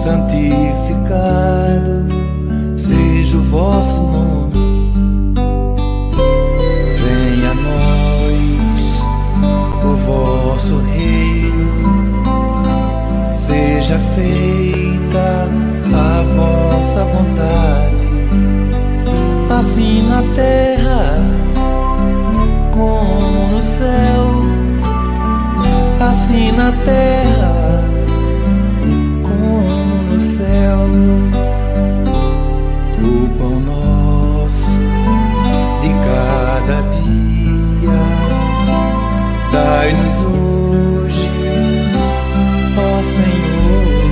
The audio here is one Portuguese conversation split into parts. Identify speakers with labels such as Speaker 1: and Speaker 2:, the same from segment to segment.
Speaker 1: santificado seja o vosso nome. Venha a nós o vosso reino, seja feita a vossa vontade, assim na terra como no céu, assim na terra como no céu. O pão nosso de cada dia dai-nos hoje, ó Senhor.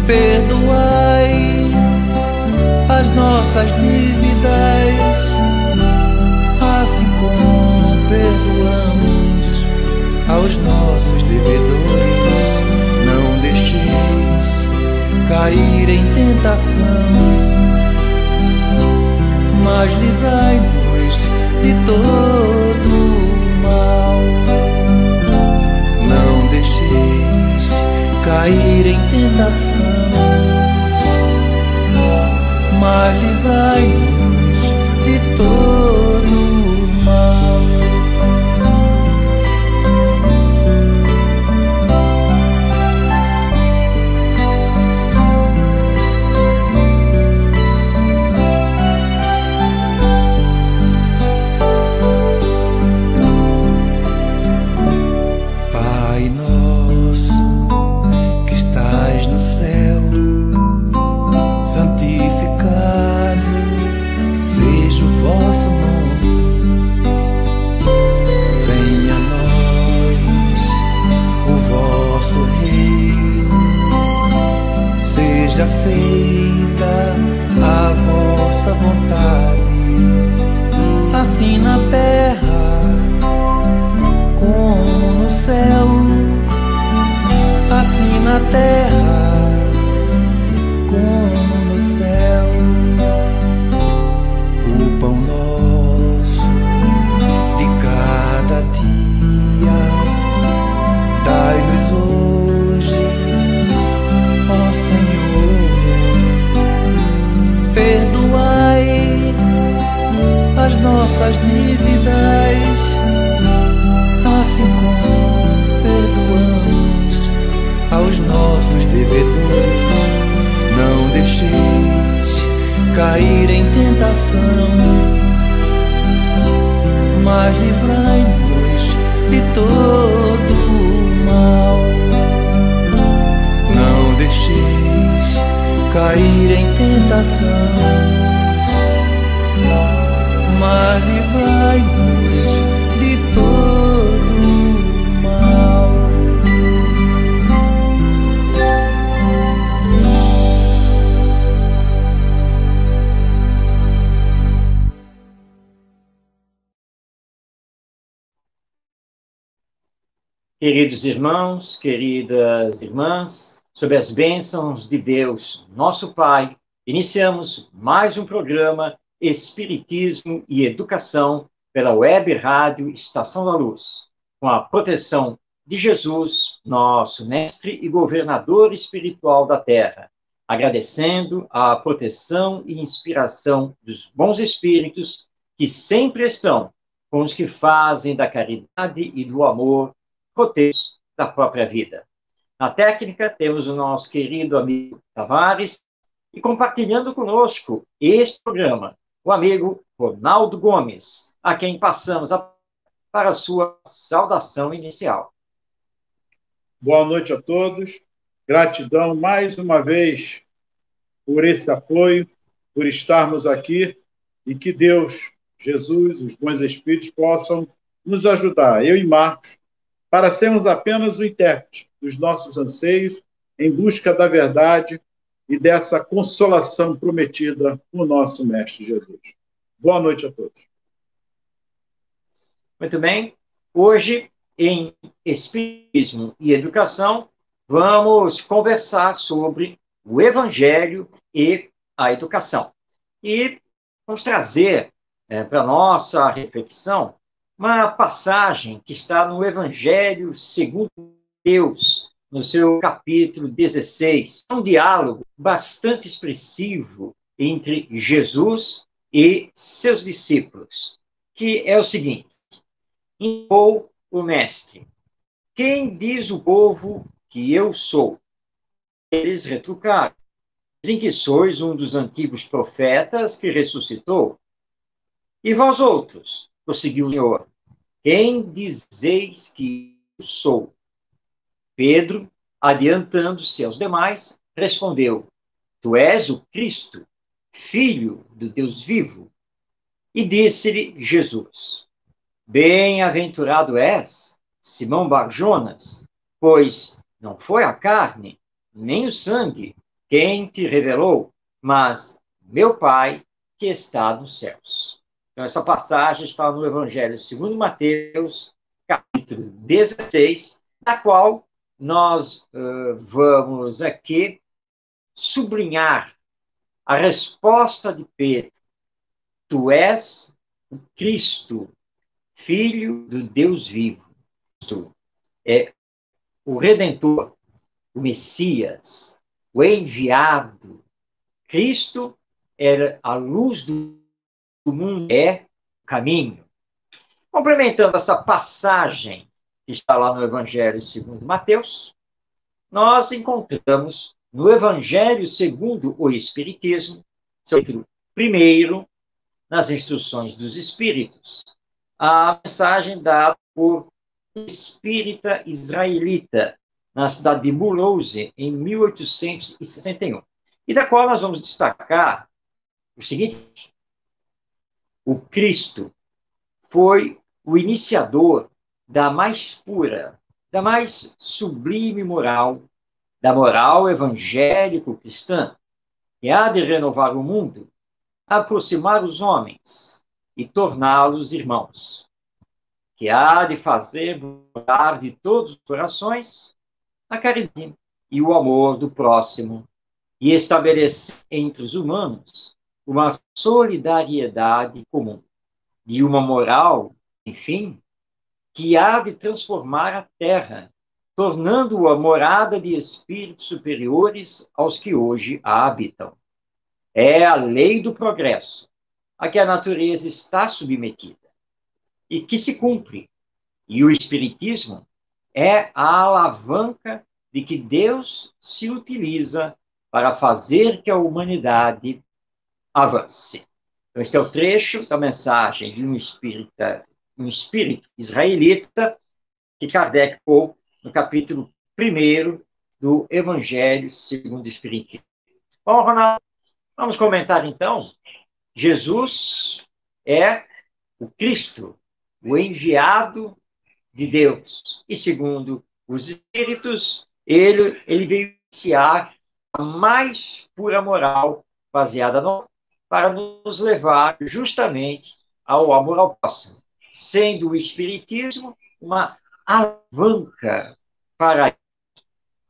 Speaker 1: Perdoai as nossas dívidas, assim como perdoamos aos nossos devedores. Não deixeis cair em tentação, mas livrai-nos de todo o mal. Não deixeis cair em tentação, mas livrai-nos de todo o mal. Pai nosso que estais no céu, santificado seja o vosso nome. Venha a nós o vosso reino, seja feita a vossa vontade, assim na terra como no céu, assim na terra como no céu. O pão nosso de cada dia dai-nos hoje, ó Senhor. Perdoai as nossas dívidas, assim como perdoamos aos nossos devedores. Não deixeis cair em tentação, mas livrai-nos de todo o mal. Não deixeis cair em tentação, mas livrai-nos de todo o mal.
Speaker 2: Queridos irmãos, queridas irmãs, sob as bênçãos de Deus, nosso Pai, iniciamos mais um programa Espiritismo e Educação pela Web Rádio Estação da Luz, com a proteção de Jesus, nosso mestre e governador espiritual da Terra, agradecendo a proteção e inspiração dos bons espíritos que sempre estão com os que fazem da caridade e do amor roteiros da própria vida. Na técnica, temos o nosso querido amigo Tavares e compartilhando conosco este programa, o amigo Ronaldo Gomes, a quem passamos para a sua saudação inicial.
Speaker 3: Boa noite a todos. Gratidão mais uma vez por esse apoio, por estarmos aqui e que Deus, Jesus, os bons espíritos possam nos ajudar, eu e Marcos, para sermos apenas o intérprete dos nossos anseios em busca da verdade e dessa consolação prometida por nosso Mestre Jesus. Boa noite a todos.
Speaker 2: Muito bem. Hoje, em Espiritismo e Educação, vamos conversar sobre o Evangelho e a educação. E vamos trazer para a nossa reflexão uma passagem que está no Evangelho segundo Deus, no seu capítulo 16. É um diálogo bastante expressivo entre Jesus e seus discípulos, que é o seguinte: indicou o mestre: quem diz o povo que eu sou? Eles retrucaram: dizem que sois um dos antigos profetas que ressuscitou. E vós outros, prosseguiu o Senhor, quem dizeis que eu sou? Pedro, adiantando-se aos demais, respondeu: tu és o Cristo, filho do Deus vivo. E disse-lhe Jesus: bem-aventurado és, Simão Bar-Jonas, pois não foi a carne, nem o sangue, quem te revelou, mas meu Pai que está nos céus. Então, essa passagem está no Evangelho segundo Mateus, capítulo 16, da qual nós vamos aqui sublinhar a resposta de Pedro: tu és o Cristo, Filho do Deus vivo. Cristo é o Redentor, o Messias, o enviado. Cristo é a luz do mundo, é o caminho. Complementando essa passagem que está lá no Evangelho segundo Mateus, nós encontramos no Evangelho segundo o Espiritismo, capítulo 1, nas instruções dos Espíritos, a mensagem dada por um espírita israelita na cidade de Mulhouse, em 1861, e da qual nós vamos destacar o seguinte: o Cristo foi o iniciador da mais pura, da mais sublime moral, da moral evangélico-cristã, que há de renovar o mundo, aproximar os homens e torná-los irmãos, que há de fazer brotar de todos os corações a caridade e o amor do próximo, e estabelecer entre os humanos uma solidariedade comum e uma moral, enfim, que há de transformar a Terra, tornando-a morada de espíritos superiores aos que hoje a habitam. É a lei do progresso a que a natureza está submetida e que se cumpre. E o Espiritismo é a alavanca de que Deus se utiliza para fazer que a humanidade avance. Então, este é o trecho da mensagem de um espírito israelita que Kardec pôs no capítulo 1 do Evangelho segundo o Espiritismo. Bom, Ronaldo, vamos comentar então. Jesus é o Cristo, o enviado de Deus. E segundo os Espíritos, ele veio iniciar a mais pura moral baseada no amor, para nos levar justamente ao amor ao próximo, sendo o Espiritismo uma alavanca para isso.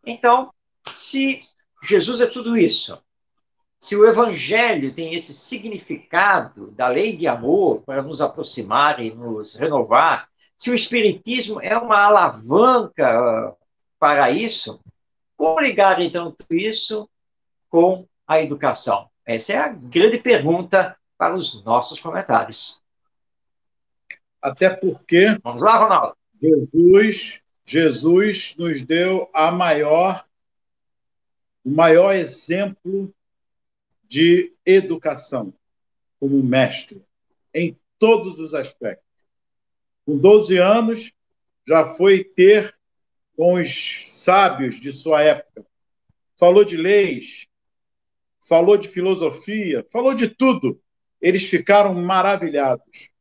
Speaker 2: Então, se Jesus é tudo isso, se o Evangelho tem esse significado da lei de amor para nos aproximar e nos renovar, se o Espiritismo é uma alavanca para isso, como ligar, então, tudo isso com a educação? Essa é a grande pergunta para os nossos comentários.
Speaker 3: Até porque...
Speaker 2: Vamos lá, Ronaldo.
Speaker 3: Jesus nos deu o maior exemplo de educação como mestre, em todos os aspectos. Com 12 anos, já foi ter com os sábios de sua época. Falou de leis, falou de filosofia, falou de tudo. Eles ficaram maravilhados.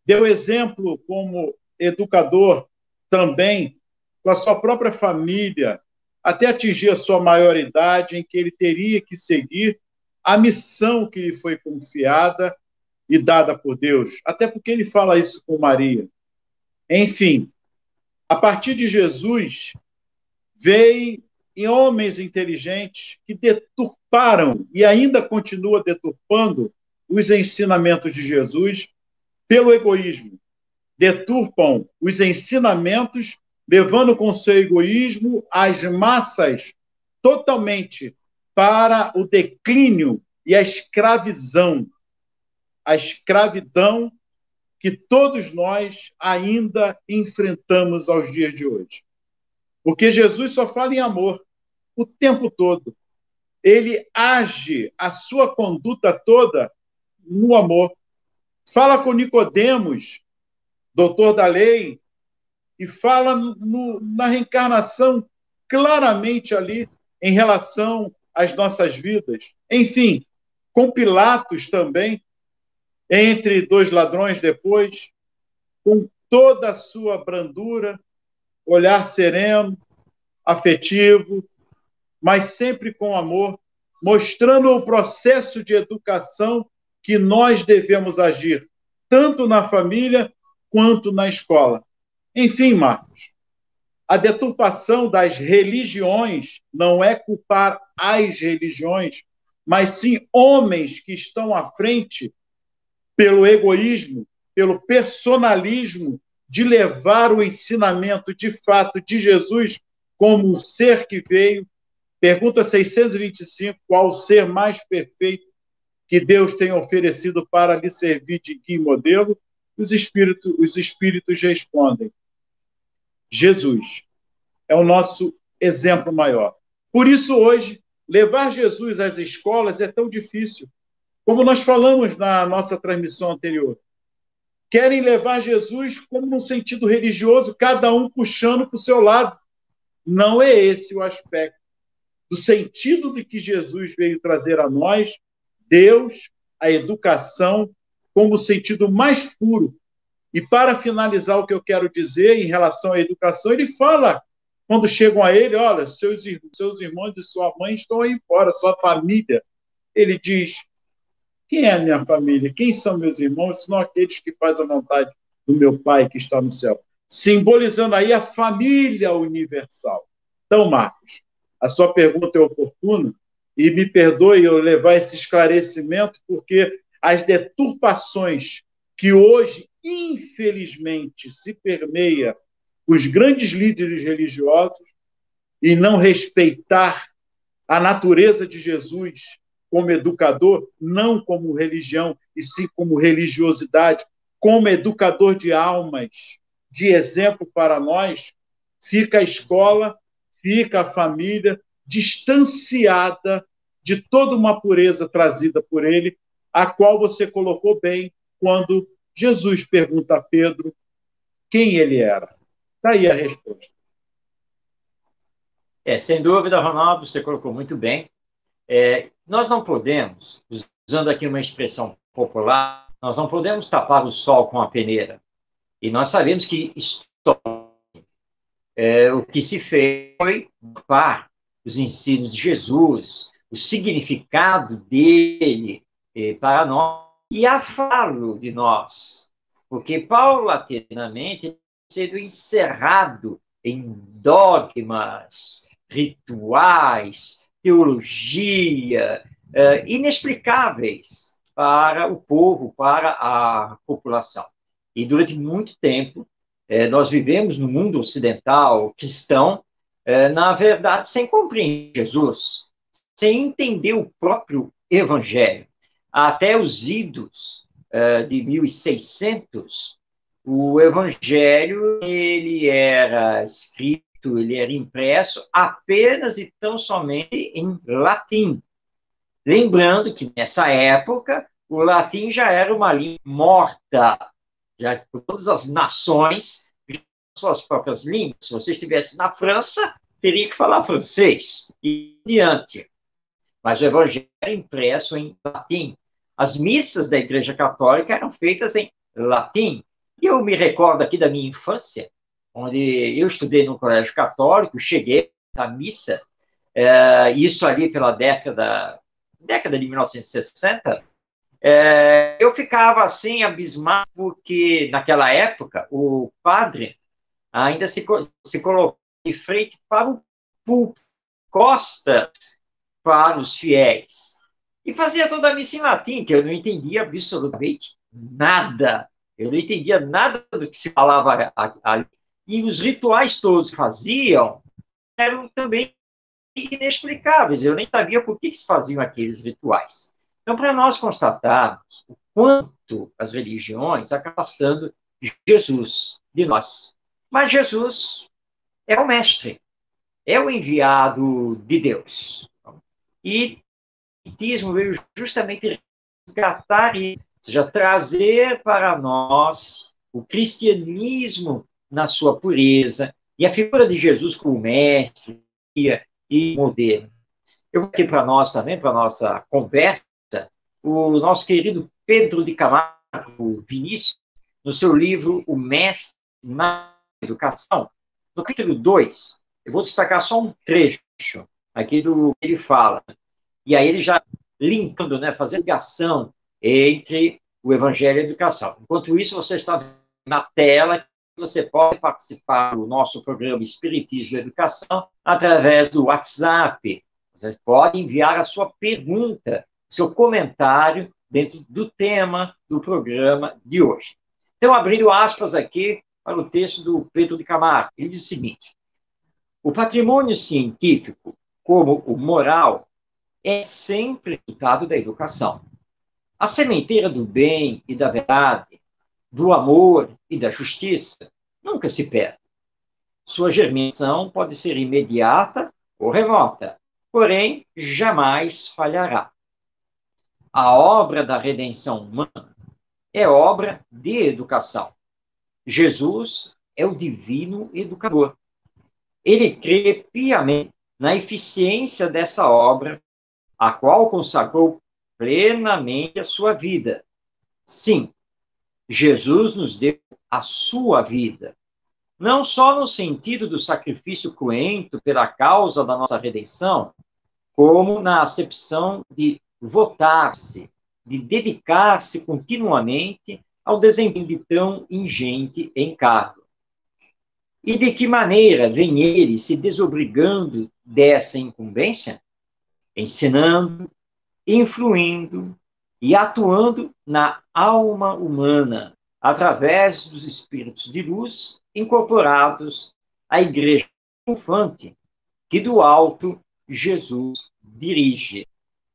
Speaker 3: Deu exemplo como educador também com a sua própria família, até atingir a sua maioridade, em que ele teria que seguir a missão que lhe foi confiada e dada por Deus. Até porque ele fala isso com Maria. Enfim, a partir de Jesus, veio homens inteligentes que deturparam e ainda continua deturpando os ensinamentos de Jesus pelo egoísmo. Deturpam os ensinamentos levando com seu egoísmo as massas totalmente para o declínio e a escravidão que todos nós ainda enfrentamos aos dias de hoje. Porque Jesus só fala em amor o tempo todo. Ele age a sua conduta toda no amor. Fala com Nicodemos, doutor da lei, e fala na reencarnação claramente ali em relação às nossas vidas. Enfim, com Pilatos também, entre dois ladrões depois, com toda a sua brandura, olhar sereno, afetivo, mas sempre com amor, mostrando o processo de educação que nós devemos agir, tanto na família quanto na escola. Enfim, Marcos, a deturpação das religiões não é culpar as religiões, mas sim homens que estão à frente pelo egoísmo, pelo personalismo de levar o ensinamento de fato de Jesus como um ser que veio. Pergunta 625, qual o ser mais perfeito que Deus tem oferecido para lhe servir de guia e modelo? Os espíritos respondem: Jesus é o nosso exemplo maior. Por isso, hoje, levar Jesus às escolas é tão difícil. Como nós falamos na nossa transmissão anterior, querem levar Jesus como num sentido religioso, cada um puxando para o seu lado. Não é esse o aspecto do sentido de que Jesus veio trazer a nós, Deus, a educação, como o sentido mais puro. E para finalizar o que eu quero dizer em relação à educação, ele fala, quando chegam a ele, olha, seus irmãos e sua mãe estão aí fora, sua família. Ele diz: quem é a minha família? Quem são meus irmãos? Senão aqueles que fazem a vontade do meu Pai que está no céu. Simbolizando aí a família universal. Então, Marcos, a sua pergunta é oportuna e me perdoe eu levar esse esclarecimento, porque as deturpações que hoje, infelizmente, se permeia os grandes líderes religiosos e não respeitar a natureza de Jesus como educador, não como religião, e sim como religiosidade, como educador de almas, de exemplo para nós, fica a escola, fica a família distanciada de toda uma pureza trazida por ele, a qual você colocou bem quando Jesus pergunta a Pedro quem ele era. Está aí a resposta.
Speaker 2: Sem dúvida, Ronaldo, você colocou muito bem. Nós não podemos, usando aqui uma expressão popular, nós não podemos tapar o sol com a peneira. E nós sabemos que o que se fez foi ocupar os ensinos de Jesus, o significado dele para nós e afá-lo de nós. Porque paulatinamente sendo encerrado em dogmas, rituais, teologia, inexplicáveis para o povo, para a população. E durante muito tempo, nós vivemos no mundo ocidental, cristão, na verdade, sem compreender Jesus, sem entender o próprio Evangelho. Até os idos de 1600, o Evangelho ele era escrito, ele era impresso apenas e tão somente em latim. Lembrando que, nessa época, o latim já era uma língua morta, já que todas as nações tinham suas próprias línguas. Se você estivesse na França, teria que falar francês, e adiante. Mas o Evangelho era impresso em latim. As missas da Igreja Católica eram feitas em latim. E eu me recordo aqui da minha infância, onde eu estudei no colégio católico, cheguei à missa, isso ali pela década de 1960, eu ficava assim abismado, porque naquela época o padre ainda se colocou de frente para o púlpito, costas para os fiéis, e fazia toda a missa em latim, que eu não entendia absolutamente nada. Eu não entendia nada do que se falava ali. E os rituais todos que faziam eram também inexplicáveis. Eu nem sabia por que se faziam aqueles rituais. Então, para nós constatarmos o quanto as religiões acabam afastando Jesus de nós. Mas Jesus é o mestre, é o enviado de Deus. E o Espiritismo veio justamente resgatar e, ou seja, trazer para nós o cristianismo na sua pureza e a figura de Jesus como mestre e modelo. Eu vou aqui para nós também, para a nossa conversa, o nosso querido Pedro de Camargo Vinícius, no seu livro O Mestre na Educação, no capítulo 2, eu vou destacar só um trecho aqui do que ele fala. E aí ele já linkando, né, fazendo ligação entre o Evangelho e a educação. Enquanto isso, você está na tela, você pode participar do nosso programa Espiritismo e Educação através do WhatsApp. Você pode enviar a sua pergunta, seu comentário dentro do tema do programa de hoje. Então, abrindo aspas aqui para o texto do Pedro de Camargo, ele diz o seguinte: o patrimônio científico, como o moral, é sempre resultado da educação. A sementeira do bem e da verdade, do amor e da justiça, nunca se perde. Sua germinação pode ser imediata ou remota, porém jamais falhará. A obra da redenção humana é obra de educação. Jesus é o divino educador. Ele crê piamente na eficiência dessa obra, a qual consagrou plenamente a sua vida. Sim, Jesus nos deu a sua vida, não só no sentido do sacrifício cruento pela causa da nossa redenção, como na acepção de votar-se, de dedicar-se continuamente ao desempenho de tão ingente encargo. E de que maneira vem ele se desobrigando dessa incumbência? Ensinando, influindo e atuando na alma humana, através dos espíritos de luz incorporados à igreja triunfante, que do alto Jesus dirige.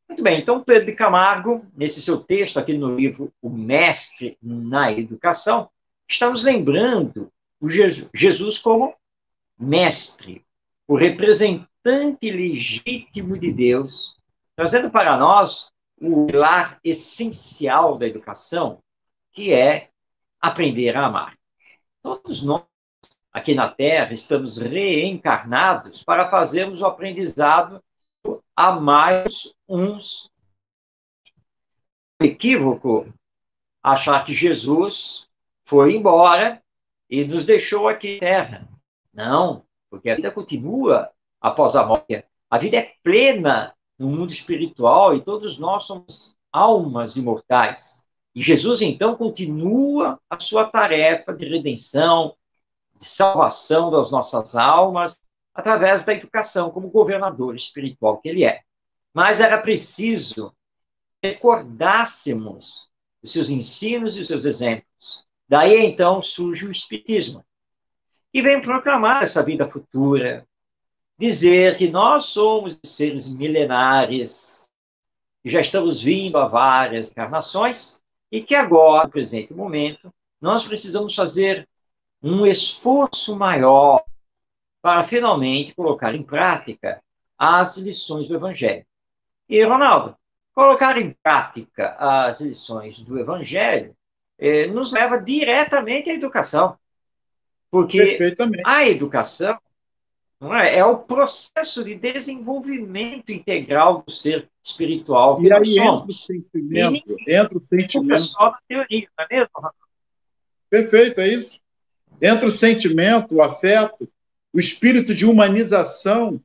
Speaker 2: Muito bem, então Pedro de Camargo, nesse seu texto aqui no livro O Mestre na Educação, está nos lembrando o Jesus como mestre, o representante legítimo de Deus, trazendo para nós o pilar essencial da educação, que é aprender a amar. Todos nós, aqui na Terra, estamos reencarnados para fazermos o aprendizado amar uns. É equívoco achar que Jesus foi embora e nos deixou aqui na Terra. Não, porque a vida continua após a morte. A vida é plena no mundo espiritual e todos nós somos almas imortais. E Jesus, então, continua a sua tarefa de redenção, de salvação das nossas almas, através da educação, como governador espiritual que ele é. Mas era preciso recordássemos os seus ensinos e os seus exemplos. Daí, então, surge o Espiritismo. E vem proclamar essa vida futura, dizer que nós somos seres milenares, que já estamos vindo a várias encarnações, e que agora, no presente momento, nós precisamos fazer um esforço maior para finalmente colocar em prática as lições do Evangelho. E, Ronaldo, colocar em prática as lições do Evangelho nos leva diretamente à educação. Porque a educação é o processo de desenvolvimento integral do ser espiritual que nós somos.
Speaker 3: Entra o sentimento.
Speaker 2: Só na teoria, não é mesmo, Ronaldo?
Speaker 3: Perfeito, é isso. Entra o sentimento, o afeto, o espírito de humanização.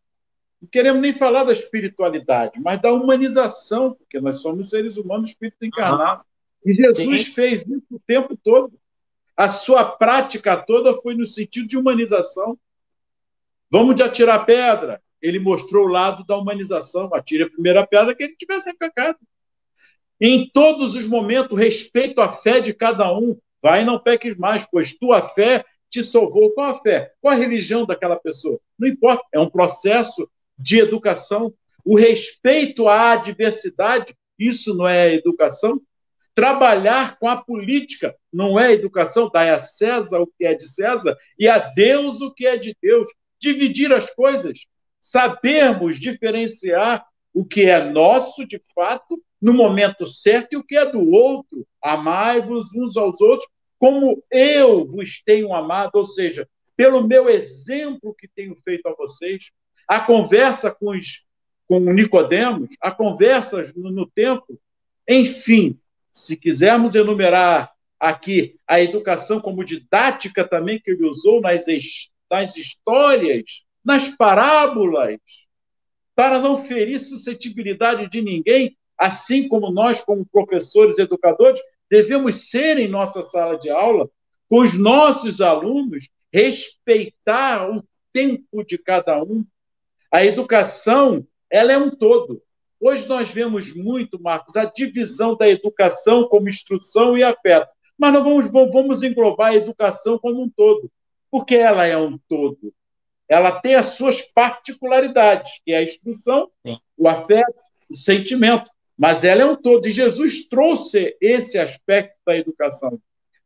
Speaker 3: Não queremos nem falar da espiritualidade, mas da humanização, porque nós somos seres humanos, espírito encarnado. E Jesus fez isso o tempo todo. A sua prática toda foi no sentido de humanização. Vamos de atirar pedra. Ele mostrou o lado da humanização. Atire a primeira pedra que ele tivesse pecado. Em todos os momentos, respeito à fé de cada um. Vai e não peques mais, pois tua fé te salvou. Qual a fé? Qual a religião daquela pessoa? Não importa, é um processo de educação. O respeito à diversidade, isso não é educação? Trabalhar com a política não é educação? Dar a César o que é de César e a Deus o que é de Deus. Dividir as coisas, sabermos diferenciar o que é nosso, de fato, no momento certo, e o que é do outro. Amai-vos uns aos outros, como eu vos tenho amado, ou seja, pelo meu exemplo que tenho feito a vocês. A conversa com o Nicodemos, a conversa no templo, enfim, se quisermos enumerar aqui a educação como didática também que ele usou nas histórias, nas parábolas, para não ferir suscetibilidade de ninguém, assim como nós, como professores educadores, devemos ser em nossa sala de aula, com os nossos alunos, respeitar o tempo de cada um. A educação, ela é um todo. Hoje nós vemos muito, Marcos, a divisão da educação como instrução e afeto. Mas nós vamos englobar a educação como um todo, porque ela é um todo. Ela tem as suas particularidades, que é a instrução, sim, o afeto, o sentimento, mas ela é um todo. E Jesus trouxe esse aspecto da educação,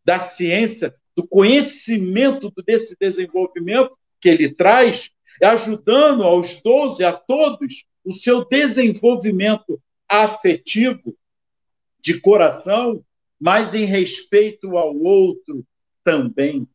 Speaker 3: da ciência, do conhecimento desse desenvolvimento que ele traz, ajudando aos 12, a todos, o seu desenvolvimento afetivo, de coração, mas em respeito ao outro também.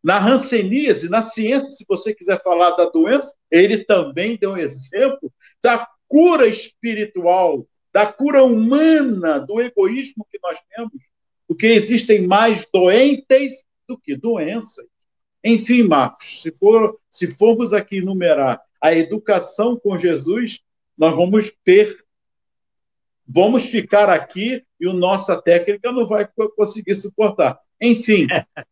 Speaker 3: Na hanseníase, na ciência, se você quiser falar da doença, ele também deu um exemplo da cura espiritual, da cura humana, do egoísmo que nós temos, porque existem mais doentes do que doenças. Enfim, Marcos, se formos aqui enumerar a educação com Jesus, nós vamos ficar aqui e a nossa técnica não vai conseguir suportar. Enfim,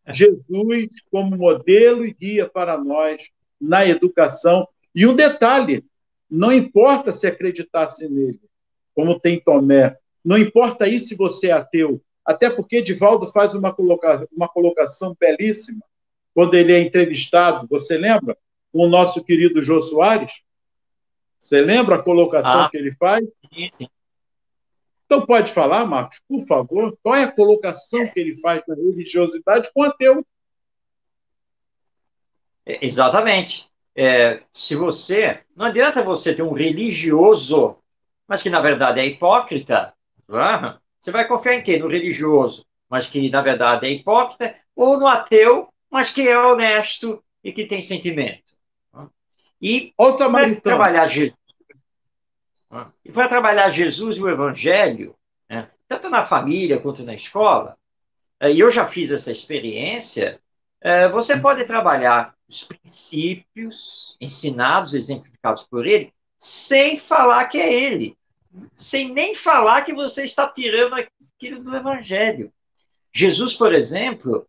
Speaker 3: Jesus como modelo e guia para nós na educação. E um detalhe, não importa se acreditasse nele, como tem Tomé, não importa aí se você é ateu, até porque Divaldo faz uma colocação belíssima quando ele é entrevistado, você lembra? Com o nosso querido Jô Soares? Você lembra a colocação que ele faz?
Speaker 2: Sim.
Speaker 3: Então, pode falar, Marcos, por favor, qual é a colocação que ele faz na religiosidade com ateu?
Speaker 2: Exatamente. Não adianta você ter um religioso, mas que na verdade é hipócrita. Você vai confiar em quê? No religioso, mas que na verdade é hipócrita, ou no ateu, mas que é honesto e que tem sentimento. E para trabalhar Jesus, e o Evangelho, né, tanto na família quanto na escola, e eu já fiz essa experiência, você pode trabalhar os princípios ensinados, exemplificados por ele, sem falar que é ele, sem nem falar que você está tirando aquilo do Evangelho. Jesus, por exemplo,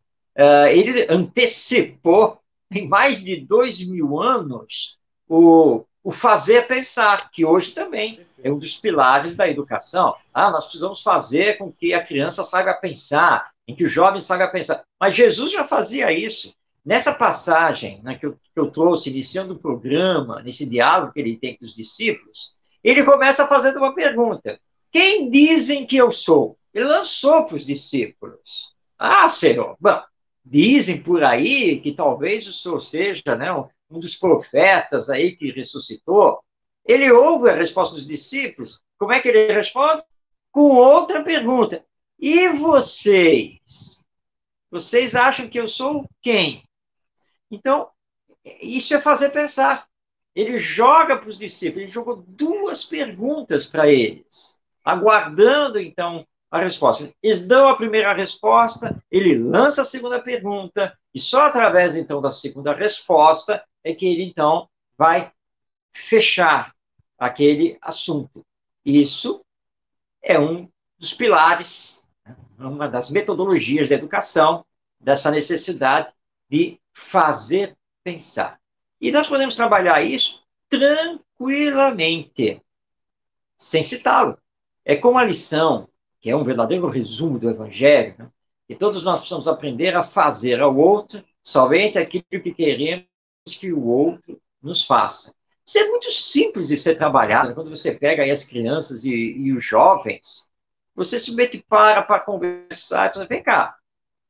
Speaker 2: ele antecipou em mais de 2000 anos o fazer pensar, que hoje também é um dos pilares da educação. Nós precisamos fazer com que a criança saiba pensar, em que o jovem saiba pensar. Mas Jesus já fazia isso. Nessa passagem, né, que eu trouxe, iniciando o programa, nesse diálogo que ele tem com os discípulos, ele começa fazendo uma pergunta. Quem dizem que eu sou? Ele lançou para os discípulos. Senhor, bom, dizem por aí que talvez o senhor seja, né, um dos profetas aí que ressuscitou. Ele ouve a resposta dos discípulos. Como é que ele responde? Com outra pergunta. E vocês? Vocês acham que eu sou quem? Então, isso é fazer pensar. Ele joga para os discípulos, ele jogou 2 perguntas para eles, aguardando, então, a resposta. Eles dão a primeira resposta, ele lança a segunda pergunta, e só através, então, da segunda resposta é que ele, então, vai fechar aquele assunto. Isso é um dos pilares, uma das metodologias da educação, dessa necessidade de fazer pensar. E nós podemos trabalhar isso tranquilamente, sem citá-lo. É como a lição, que é um verdadeiro resumo do Evangelho, né? Que todos nós precisamos aprender a fazer ao outro somente aquilo que queremos que o outro nos faça. Isso é muito simples de ser trabalhado. Quando você pega aí as crianças e os jovens, você simplesmente para conversar e fala, vem cá,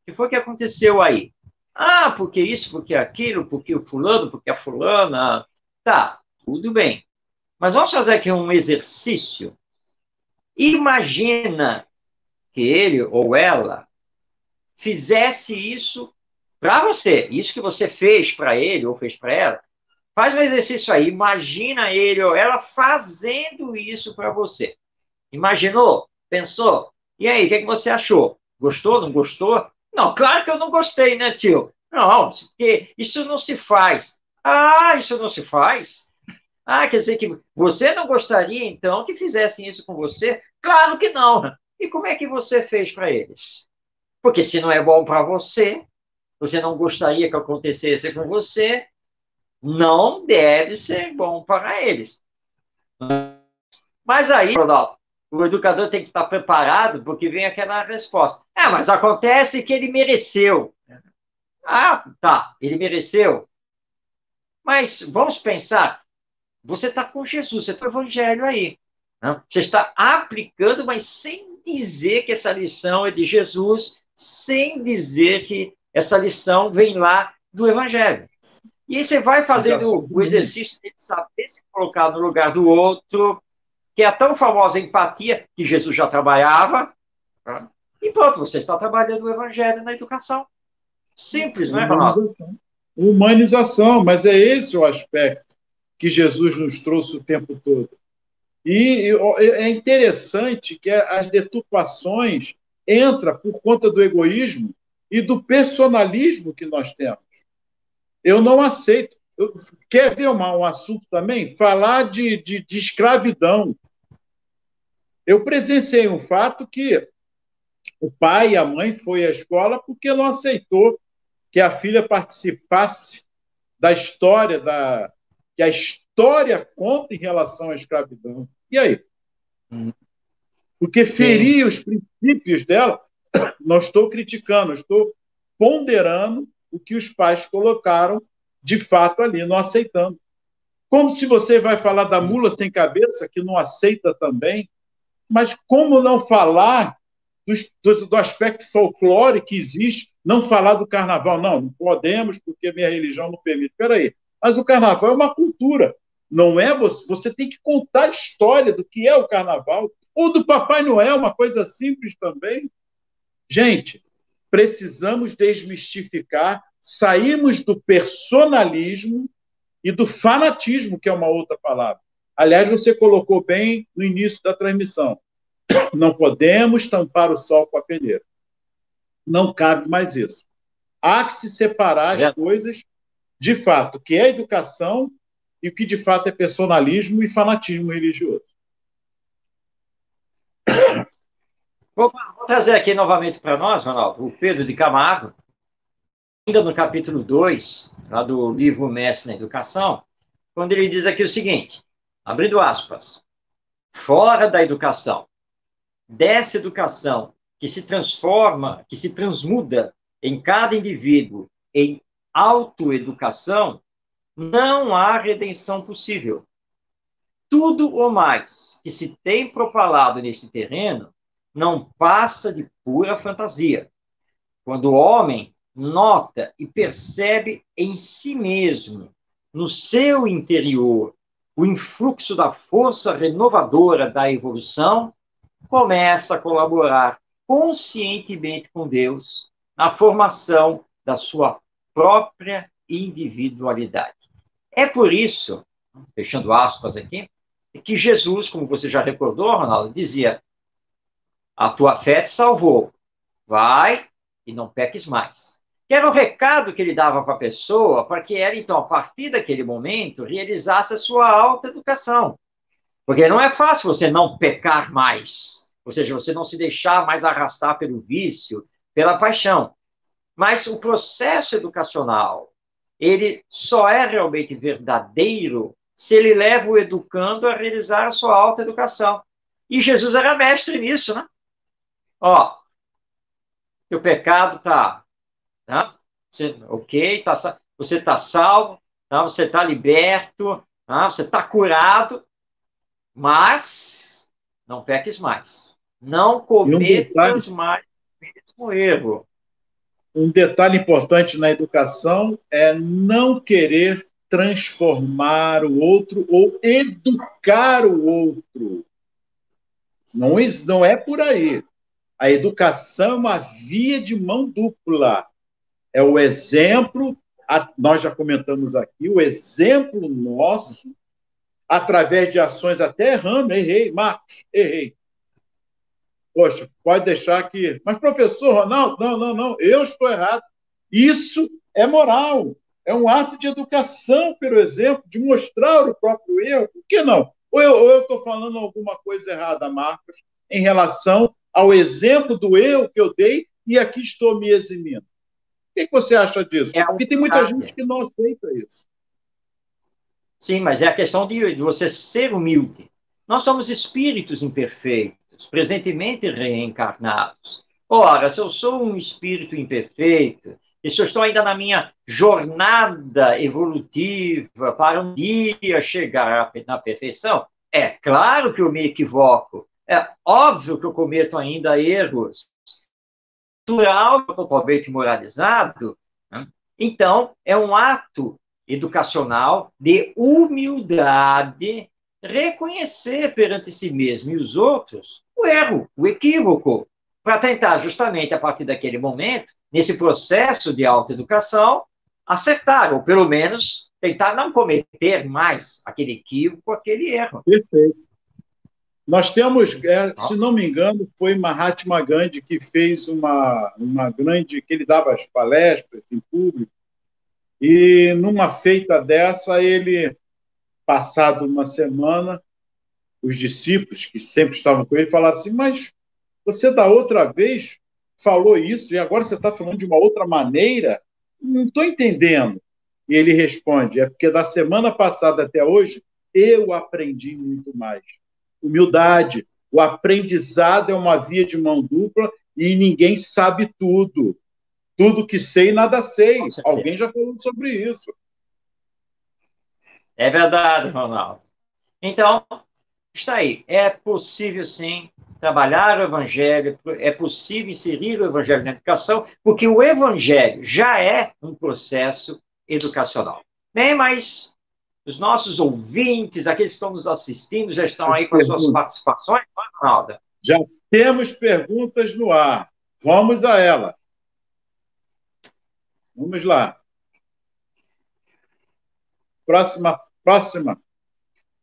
Speaker 2: o que foi que aconteceu aí? Ah, porque isso, porque aquilo, porque o fulano, porque a fulana. Tá, tudo bem. Mas vamos fazer aqui um exercício. Imagina que ele ou ela fizesse isso para você. Isso que você fez para ele ou fez para ela. Faz um exercício aí. Imagina ele ou ela fazendo isso para você. Imaginou? Pensou? E aí, o que é que você achou? Gostou? Não gostou? Não, claro que eu não gostei, né, tio? Não, porque isso não se faz. Ah, isso não se faz? Ah, quer dizer que você não gostaria, então, que fizessem isso com você? Claro que não. E como é que você fez para eles? Porque se não é bom para você, você não gostaria que acontecesse com você, não deve ser bom para eles. Mas aí, Ronaldo, o educador tem que estar preparado, porque vem aquela resposta. Ah, mas acontece que ele mereceu. Ah, tá, ele mereceu. Mas vamos pensar, você está com Jesus, você está no evangelho aí. Né? Você está aplicando, mas sem dizer que essa lição é de Jesus, sem dizer que essa lição vem lá do evangelho. E aí você vai fazendo o exercício de saber se colocar no lugar do outro, que é a tão famosa empatia que Jesus já trabalhava, tá? E pronto, você está trabalhando o evangelho na educação. Simples, não é, Ronaldo?
Speaker 3: Humanização, mas é esse o aspecto que Jesus nos trouxe o tempo todo. E é interessante que as deturpações entram por conta do egoísmo e do personalismo que nós temos. Eu não aceito. Quer ver um assunto também? Falar de escravidão. Eu presenciei um fato que o pai e a mãe foi à escola porque não aceitou que a filha participasse da história, que a história conta em relação à escravidão. E aí? Porque ferir os princípios dela, não estou criticando, estou ponderando o que os pais colocaram de fato ali, não aceitando. Como se você vai falar da mula sem cabeça, que não aceita também, mas como não falar do aspecto folclórico que existe, não falar do carnaval? Não podemos, porque minha religião não permite. Espera aí, mas o carnaval é uma cultura, não é você? Você tem que contar a história do que é o carnaval, ou do Papai Noel, uma coisa simples também. Gente, precisamos desmistificar, sairmos do personalismo e do fanatismo, que é uma outra palavra. Aliás, você colocou bem no início da transmissão. Não podemos tampar o sol com a peneira. Não cabe mais isso. Há que se separar as coisas, de fato, o que é educação e o que de fato é personalismo e fanatismo religioso.
Speaker 2: Vou trazer aqui novamente para nós, Ronaldo, o Pedro de Camargo, ainda no capítulo 2, lá do livro Mestre na Educação, quando ele diz aqui o seguinte, abrindo aspas, fora da educação, dessa educação que se transforma, que se transmuda em cada indivíduo em autoeducação, não há redenção possível. Tudo o mais que se tem propalado nesse terreno não passa de pura fantasia. Quando o homem nota e percebe em si mesmo, no seu interior, o influxo da força renovadora da evolução, começa a colaborar conscientemente com Deus na formação da sua própria individualidade. É por isso, fechando aspas aqui, que Jesus, como você já recordou, Ronaldo, dizia, a tua fé te salvou, vai e não peques mais. Que era o recado que ele dava para a pessoa, para que ela, então, a partir daquele momento, realizasse a sua autoeducação. Porque não é fácil você não pecar mais, ou seja, você não se deixar mais arrastar pelo vício, pela paixão. Mas o processo educacional, ele só é realmente verdadeiro se ele leva o educando a realizar a sua autoeducação. E Jesus era mestre nisso, né? Ó, o pecado tá? Ok, você está salvo, tá? Você está liberto, tá? Você está curado, mas não peques mais. Não
Speaker 3: E
Speaker 2: cometas mais o mesmo erro.
Speaker 3: um detalhe importante na educação é não querer transformar o outro ou educar o outro. Não é por aí. A educação é uma via de mão dupla. É o exemplo, nós já comentamos aqui, o exemplo nosso, através de ações até errando, errei, Marcos, errei. Poxa, pode deixar que. Mas, professor Ronaldo, não, eu estou errado. Isso é moral, é um ato de educação, pelo exemplo, de mostrar o próprio erro. Por que não? Ou eu estou falando alguma coisa errada, Marcos, em relação ao exemplo do erro que eu dei e aqui estou me eximindo. O que você acha disso?
Speaker 2: É
Speaker 3: Porque tem muita gente que não aceita isso.
Speaker 2: Sim, mas é a questão de você ser humilde. Nós somos espíritos imperfeitos, presentemente reencarnados. Ora, se eu sou um espírito imperfeito, e se eu estou ainda na minha jornada evolutiva para um dia chegar na perfeição, é claro que eu me equivoco. É óbvio que eu cometo ainda erros. Natural, totalmente moralizado. Né? Então, é um ato educacional de humildade, reconhecer perante si mesmo e os outros o erro, o equívoco, para tentar justamente a partir daquele momento, nesse processo de autoeducação, acertar, ou pelo menos tentar não cometer mais aquele equívoco, aquele erro.
Speaker 3: Perfeito. Nós temos, se não me engano, foi Mahatma Gandhi que fez uma grande, que ele dava as palestras em público, e numa feita dessa, ele, passado uma semana, os discípulos, que sempre estavam com ele, falaram assim, mas você da outra vez falou isso e agora você está falando de uma outra maneira? Não estou entendendo. E ele responde, é porque da semana passada até hoje, eu aprendi muito mais. Humildade. O aprendizado é uma via de mão dupla e ninguém sabe tudo. Tudo que sei, nada sei. Alguém já falou sobre isso.
Speaker 2: É verdade, Ronaldo. Então, está aí. É possível, sim, trabalhar o evangelho, é possível inserir o evangelho na educação, porque o evangelho já é um processo educacional. Bem, mas os nossos ouvintes, aqueles que estão nos assistindo, já estão aí com as suas participações, não é, Ronaldo?
Speaker 3: Já temos perguntas no ar. Vamos a ela. Vamos lá. Próxima.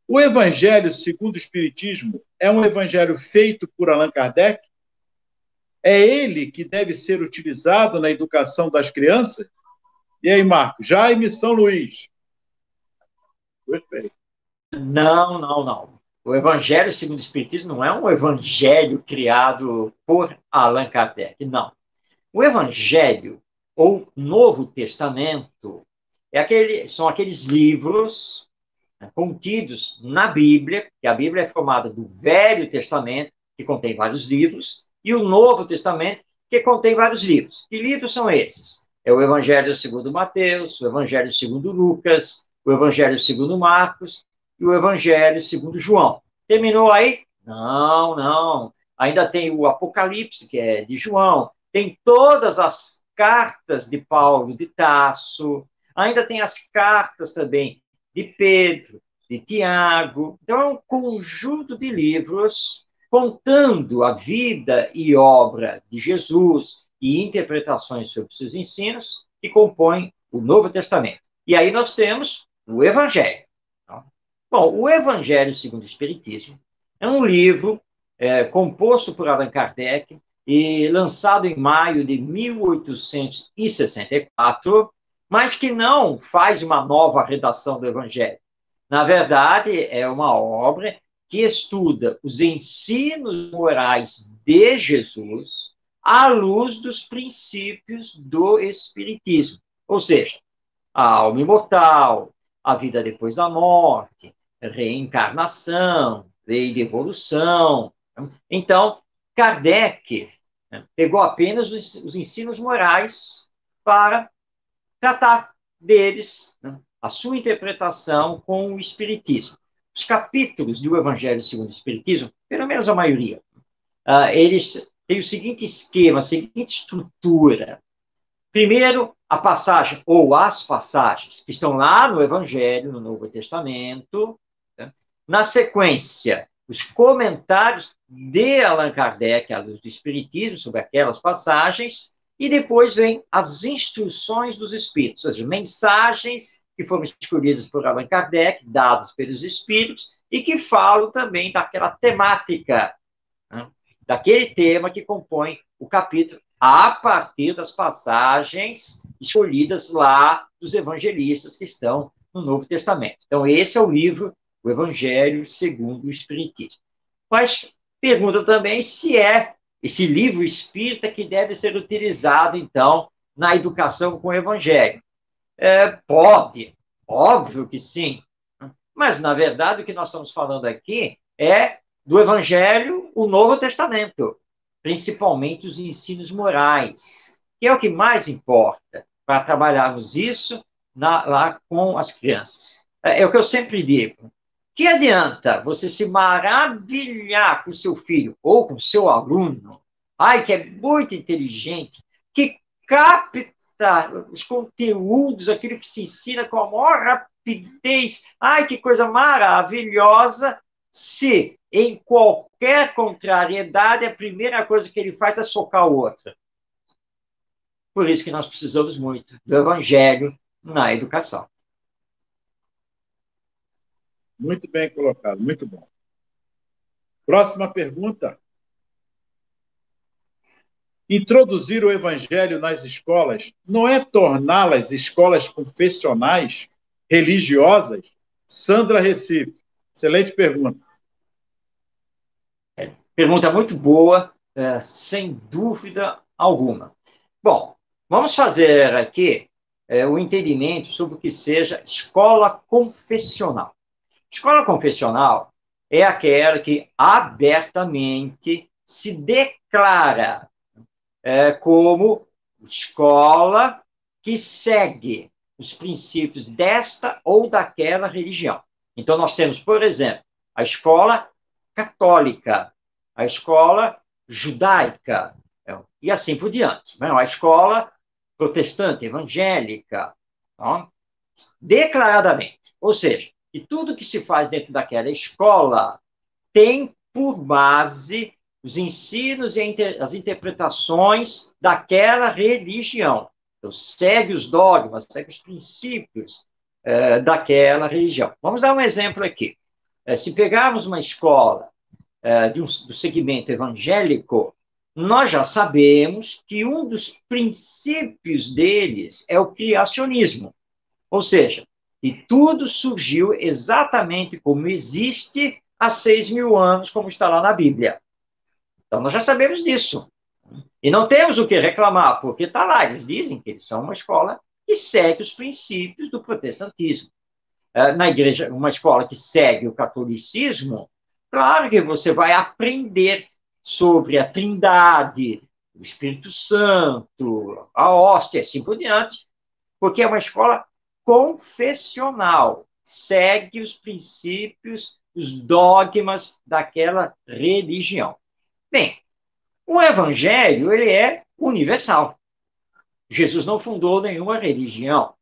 Speaker 3: O Evangelho segundo o Espiritismo é um evangelho feito por Allan Kardec? É ele que deve ser utilizado na educação das crianças? E aí, Marcos? Jaime São Luís. Gostei.
Speaker 2: Não. O Evangelho segundo o Espiritismo não é um evangelho criado por Allan Kardec, não. O Evangelho, ou Novo Testamento, são aqueles livros, né, contidos na Bíblia, que a Bíblia é formada do Velho Testamento, que contém vários livros, e o Novo Testamento, que contém vários livros. Que livros são esses? É o Evangelho segundo Mateus, o Evangelho segundo Lucas, o Evangelho segundo Marcos e o Evangelho segundo João. Terminou aí? Não. Ainda tem o Apocalipse, que é de João, tem todas as cartas de Paulo de Tarso, ainda tem as cartas também de Pedro, de Tiago. Então, é um conjunto de livros contando a vida e obra de Jesus e interpretações sobre seus ensinos que compõem o Novo Testamento. E aí nós temos o Evangelho. Bom, o Evangelho segundo o Espiritismo é um livro composto por Allan Kardec e lançado em maio de 1864, mas que não faz uma nova redação do Evangelho. Na verdade, é uma obra que estuda os ensinos morais de Jesus à luz dos princípios do Espiritismo. Ou seja, a alma imortal, a vida depois da morte, reencarnação, lei de evolução. Então, Kardec pegou apenas os ensinos morais para tratar deles, né, a sua interpretação com o Espiritismo. Os capítulos do Evangelho segundo o Espiritismo, pelo menos a maioria, eles têm o seguinte esquema, a seguinte estrutura. Primeiro, a passagem, ou as passagens, que estão lá no Evangelho, no Novo Testamento. Né? Na sequência, os comentários de Allan Kardec, à luz do Espiritismo, sobre aquelas passagens, e depois vem as instruções dos Espíritos, as mensagens que foram escolhidas por Allan Kardec, dadas pelos Espíritos, e que falam também daquela temática, né? Daquele tema que compõe o capítulo, a partir das passagens escolhidas lá dos evangelistas que estão no Novo Testamento. Então, esse é o livro, o Evangelho segundo o Espiritismo. Mas pergunta também se é esse livro espírita que deve ser utilizado, então, na educação com o Evangelho. Pode, óbvio que sim. Mas, na verdade, o que nós estamos falando aqui é do Evangelho, o Novo Testamento, principalmente os ensinos morais, que é o que mais importa para trabalharmos isso lá com as crianças. É o que eu sempre digo. Que adianta você se maravilhar com o seu filho ou com o seu aluno, que é muito inteligente, que capta os conteúdos, aquilo que se ensina com a maior rapidez, que coisa maravilhosa, se em qualquer contrariedade, a primeira coisa que ele faz é socar o outro. Por isso que nós precisamos muito do Evangelho na educação.
Speaker 3: Muito bem colocado, muito bom. Próxima pergunta. Introduzir o Evangelho nas escolas não é torná-las escolas confessionais, religiosas? Sandra Recife. Excelente pergunta.
Speaker 2: Pergunta muito boa, sem dúvida alguma. Bom, vamos fazer aqui o entendimento sobre o que seja escola confessional. Escola confessional é aquela que abertamente se declara como escola que segue os princípios desta ou daquela religião. Então, nós temos, por exemplo, a escola católica, a escola judaica, e assim por diante. A escola protestante, evangélica, declaradamente. Ou seja, que tudo que se faz dentro daquela escola tem por base os ensinos e as interpretações daquela religião. Então, segue os dogmas, segue os princípios daquela religião. Vamos dar um exemplo aqui. Se pegarmos uma escola do segmento evangélico, nós já sabemos que um dos princípios deles é o criacionismo. Ou seja, que tudo surgiu exatamente como existe há 6.000 anos, como está lá na Bíblia. Então, nós já sabemos disso. E não temos o que reclamar, porque está lá, eles dizem que eles são uma escola que segue os princípios do protestantismo. Na igreja, uma escola que segue o catolicismo, claro que você vai aprender sobre a Trindade, o Espírito Santo, a hóstia, assim por diante, porque é uma escola confessional, segue os princípios, os dogmas daquela religião. Bem, o Evangelho, ele é universal. Jesus não fundou nenhuma religião.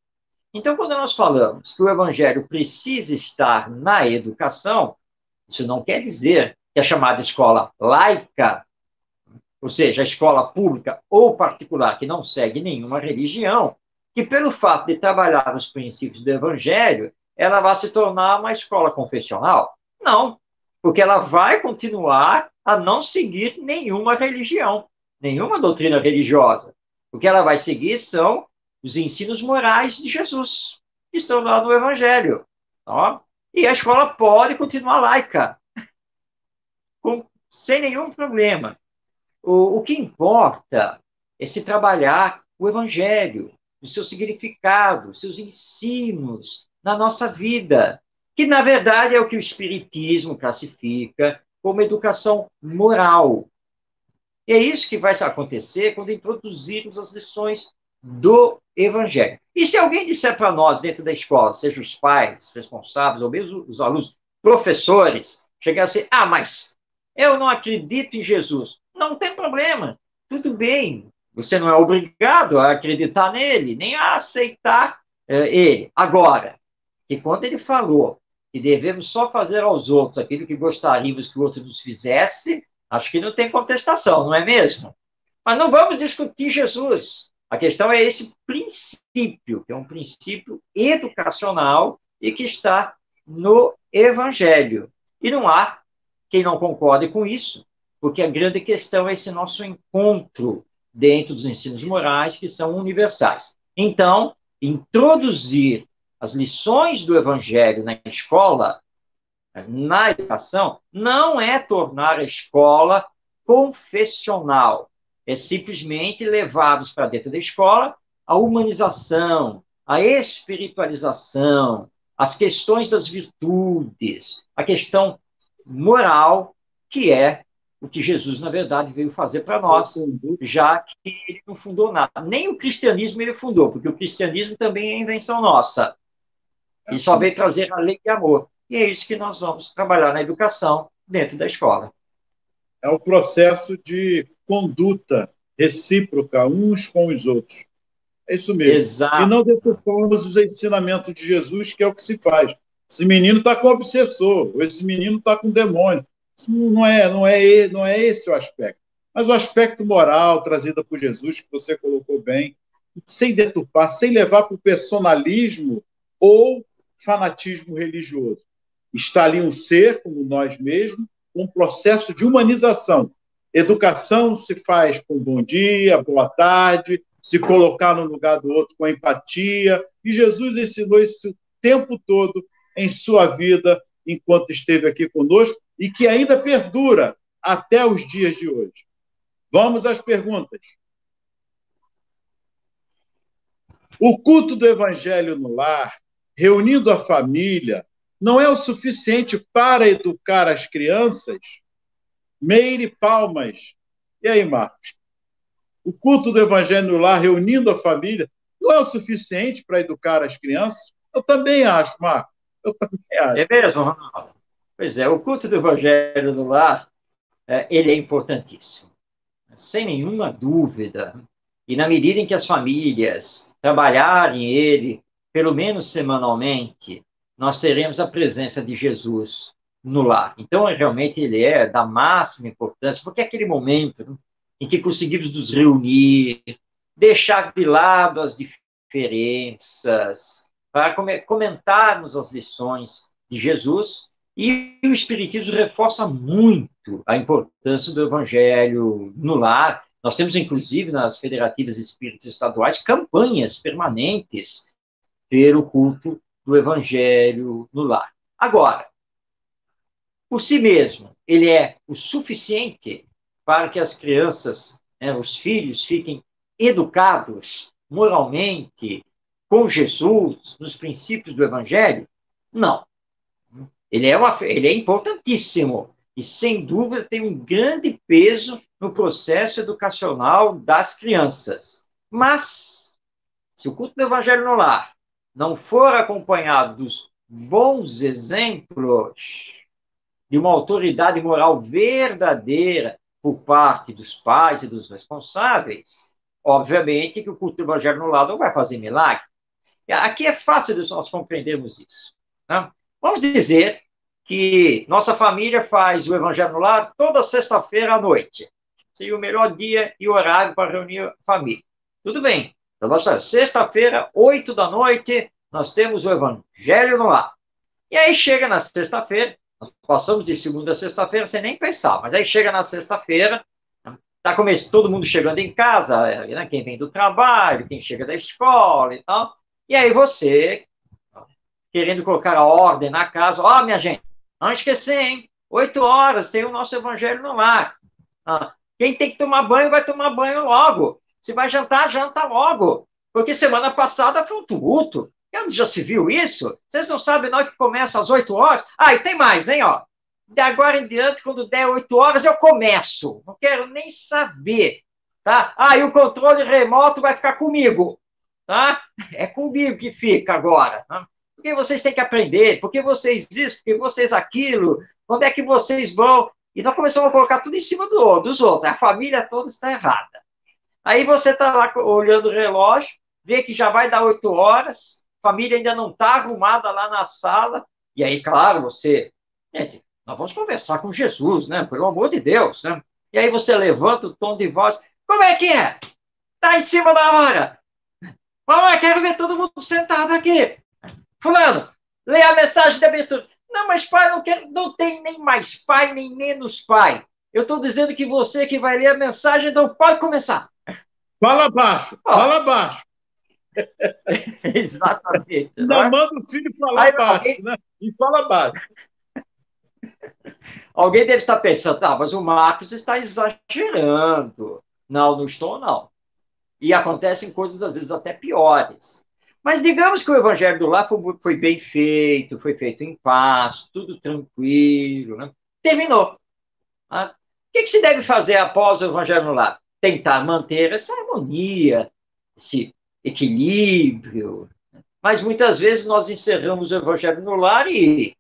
Speaker 2: Então, quando nós falamos que o Evangelho precisa estar na educação, isso não quer dizer que a chamada escola laica, ou seja, a escola pública ou particular que não segue nenhuma religião, que pelo fato de trabalhar os princípios do Evangelho, ela vai se tornar uma escola confessional. Não, porque ela vai continuar a não seguir nenhuma religião, nenhuma doutrina religiosa. O que ela vai seguir são os ensinos morais de Jesus, que estão lá no Evangelho. E a escola pode continuar laica, sem nenhum problema. O que importa é se trabalhar o Evangelho, o seu significado, os seus ensinos na nossa vida, que, na verdade, é o que o Espiritismo classifica como educação moral. E é isso que vai acontecer quando introduzirmos as lições do evangelho. E se alguém disser para nós, dentro da escola, seja os pais responsáveis, ou mesmo os alunos, professores, chegar assim, mas eu não acredito em Jesus. Não tem problema, tudo bem. Você não é obrigado a acreditar nele, nem a aceitar ele. Agora, que quando ele falou que devemos só fazer aos outros aquilo que gostaríamos que o outro nos fizesse, acho que não tem contestação, não é mesmo? Mas não vamos discutir Jesus. A questão é esse princípio, que é um princípio educacional e que está no Evangelho. E não há quem não concorde com isso, porque a grande questão é esse nosso encontro dentro dos ensinos morais que são universais. Então, introduzir as lições do Evangelho na escola, na educação, não é tornar a escola confessional, é simplesmente levar-os para dentro da escola a humanização, a espiritualização, as questões das virtudes, a questão moral, que é o que Jesus, na verdade, veio fazer para nós, já que ele não fundou nada. Nem o cristianismo ele fundou, porque o cristianismo também é invenção nossa. Ele só veio trazer a lei de amor. E é isso que nós vamos trabalhar na educação dentro da escola.
Speaker 3: É o processo de conduta recíproca uns com os outros. É isso mesmo.
Speaker 2: Exato.
Speaker 3: E não deturpamos os ensinamentos de Jesus, que é o que se faz. Esse menino está com obsessor, ou esse menino está com demônio. Isso não é esse o aspecto. Mas o aspecto moral trazido por Jesus, que você colocou bem, sem deturpar, sem levar para o personalismo ou fanatismo religioso. Está ali um ser, como nós mesmos, um processo de humanização. Educação se faz com bom dia, boa tarde, se colocar no lugar do outro com empatia. E Jesus ensinou isso o tempo todo em sua vida, enquanto esteve aqui conosco, e que ainda perdura até os dias de hoje. Vamos às perguntas. O culto do Evangelho no lar, reunindo a família, não é o suficiente para educar as crianças? Meire Palmas. E aí, Marcos? O culto do Evangelho no lar, reunindo a família, não é o suficiente para educar as crianças? Eu também acho, Marcos. Eu também acho.
Speaker 2: É mesmo, Ronaldo? Pois é, o culto do Evangelho no lar, ele é importantíssimo. Sem nenhuma dúvida. E na medida em que as famílias trabalharem ele, pelo menos semanalmente, nós teremos a presença de Jesus no lar. Então, realmente, ele é da máxima importância, porque é aquele momento em que conseguimos nos reunir, deixar de lado as diferenças, para comentarmos as lições de Jesus, e o Espiritismo reforça muito a importância do Evangelho no lar. Nós temos, inclusive, nas federativas espíritas estaduais, campanhas permanentes pelo culto do Evangelho no lar. Agora, por si mesmo, ele é o suficiente para que as crianças, os filhos, fiquem educados moralmente, com Jesus, nos princípios do Evangelho? Não. Ele é importantíssimo e, sem dúvida, tem um grande peso no processo educacional das crianças. Mas, se o culto do Evangelho no lar não for acompanhado dos bons exemplos de uma autoridade moral verdadeira por parte dos pais e dos responsáveis, obviamente que o culto do Evangelho no lar não vai fazer milagre. Aqui é fácil de nós compreendermos isso. Né? Vamos dizer que nossa família faz o Evangelho no lar toda sexta-feira à noite. Seria o melhor dia e horário para reunir a família. Tudo bem. Então, sexta-feira, 8 da noite, nós temos o Evangelho no lar. E aí chega na sexta-feira, nós passamos de segunda a sexta-feira sem nem pensar, mas aí chega na sexta-feira, tá todo mundo chegando em casa, né? Quem vem do trabalho, quem chega da escola e tal, e aí você, querendo colocar a ordem na casa, minha gente, não esquecer, hein? 8 horas tem o nosso Evangelho no lar. Quem tem que tomar banho, vai tomar banho logo. Se vai jantar, janta logo. Porque semana passada foi um tumulto. Já se viu isso? Vocês não sabem não que começa às 8 horas? E tem mais, hein? De agora em diante, quando der 8 horas, eu começo. Não quero nem saber. Tá? E o controle remoto vai ficar comigo. tá? É comigo que fica agora. Tá? Porque vocês têm que aprender, porque vocês isso, porque vocês aquilo, onde é que vocês vão? E nós começamos a colocar tudo em cima dos outros. A família toda está errada. Aí você está lá olhando o relógio, vê que já vai dar 8 horas, a família ainda não está arrumada lá na sala, e aí, claro, você... Gente, nós vamos conversar com Jesus, né? Pelo amor de Deus, né? E aí você levanta o tom de voz, como é que é? Está em cima da hora. Mamãe, quero ver todo mundo sentado aqui. Fulano, lê a mensagem de abertura. Não, mas pai, não tem nem mais pai, nem menos pai. Eu estou dizendo que você que vai ler a mensagem, então pode começar.
Speaker 3: Fala baixo, fala baixo.
Speaker 2: Exatamente.
Speaker 3: Ainda manda o filho falar baixo, né? E fala baixo.
Speaker 2: Alguém deve estar pensando, mas o Marcos está exagerando. Não, não estou, não. E acontecem coisas, às vezes, até piores. Mas digamos que o Evangelho do Lar foi bem feito, foi feito em paz, tudo tranquilo, né? Terminou. Né? O que se deve fazer após o Evangelho no Lar? Tentar manter essa harmonia, esse equilíbrio. Mas muitas vezes nós encerramos o Evangelho no Lar e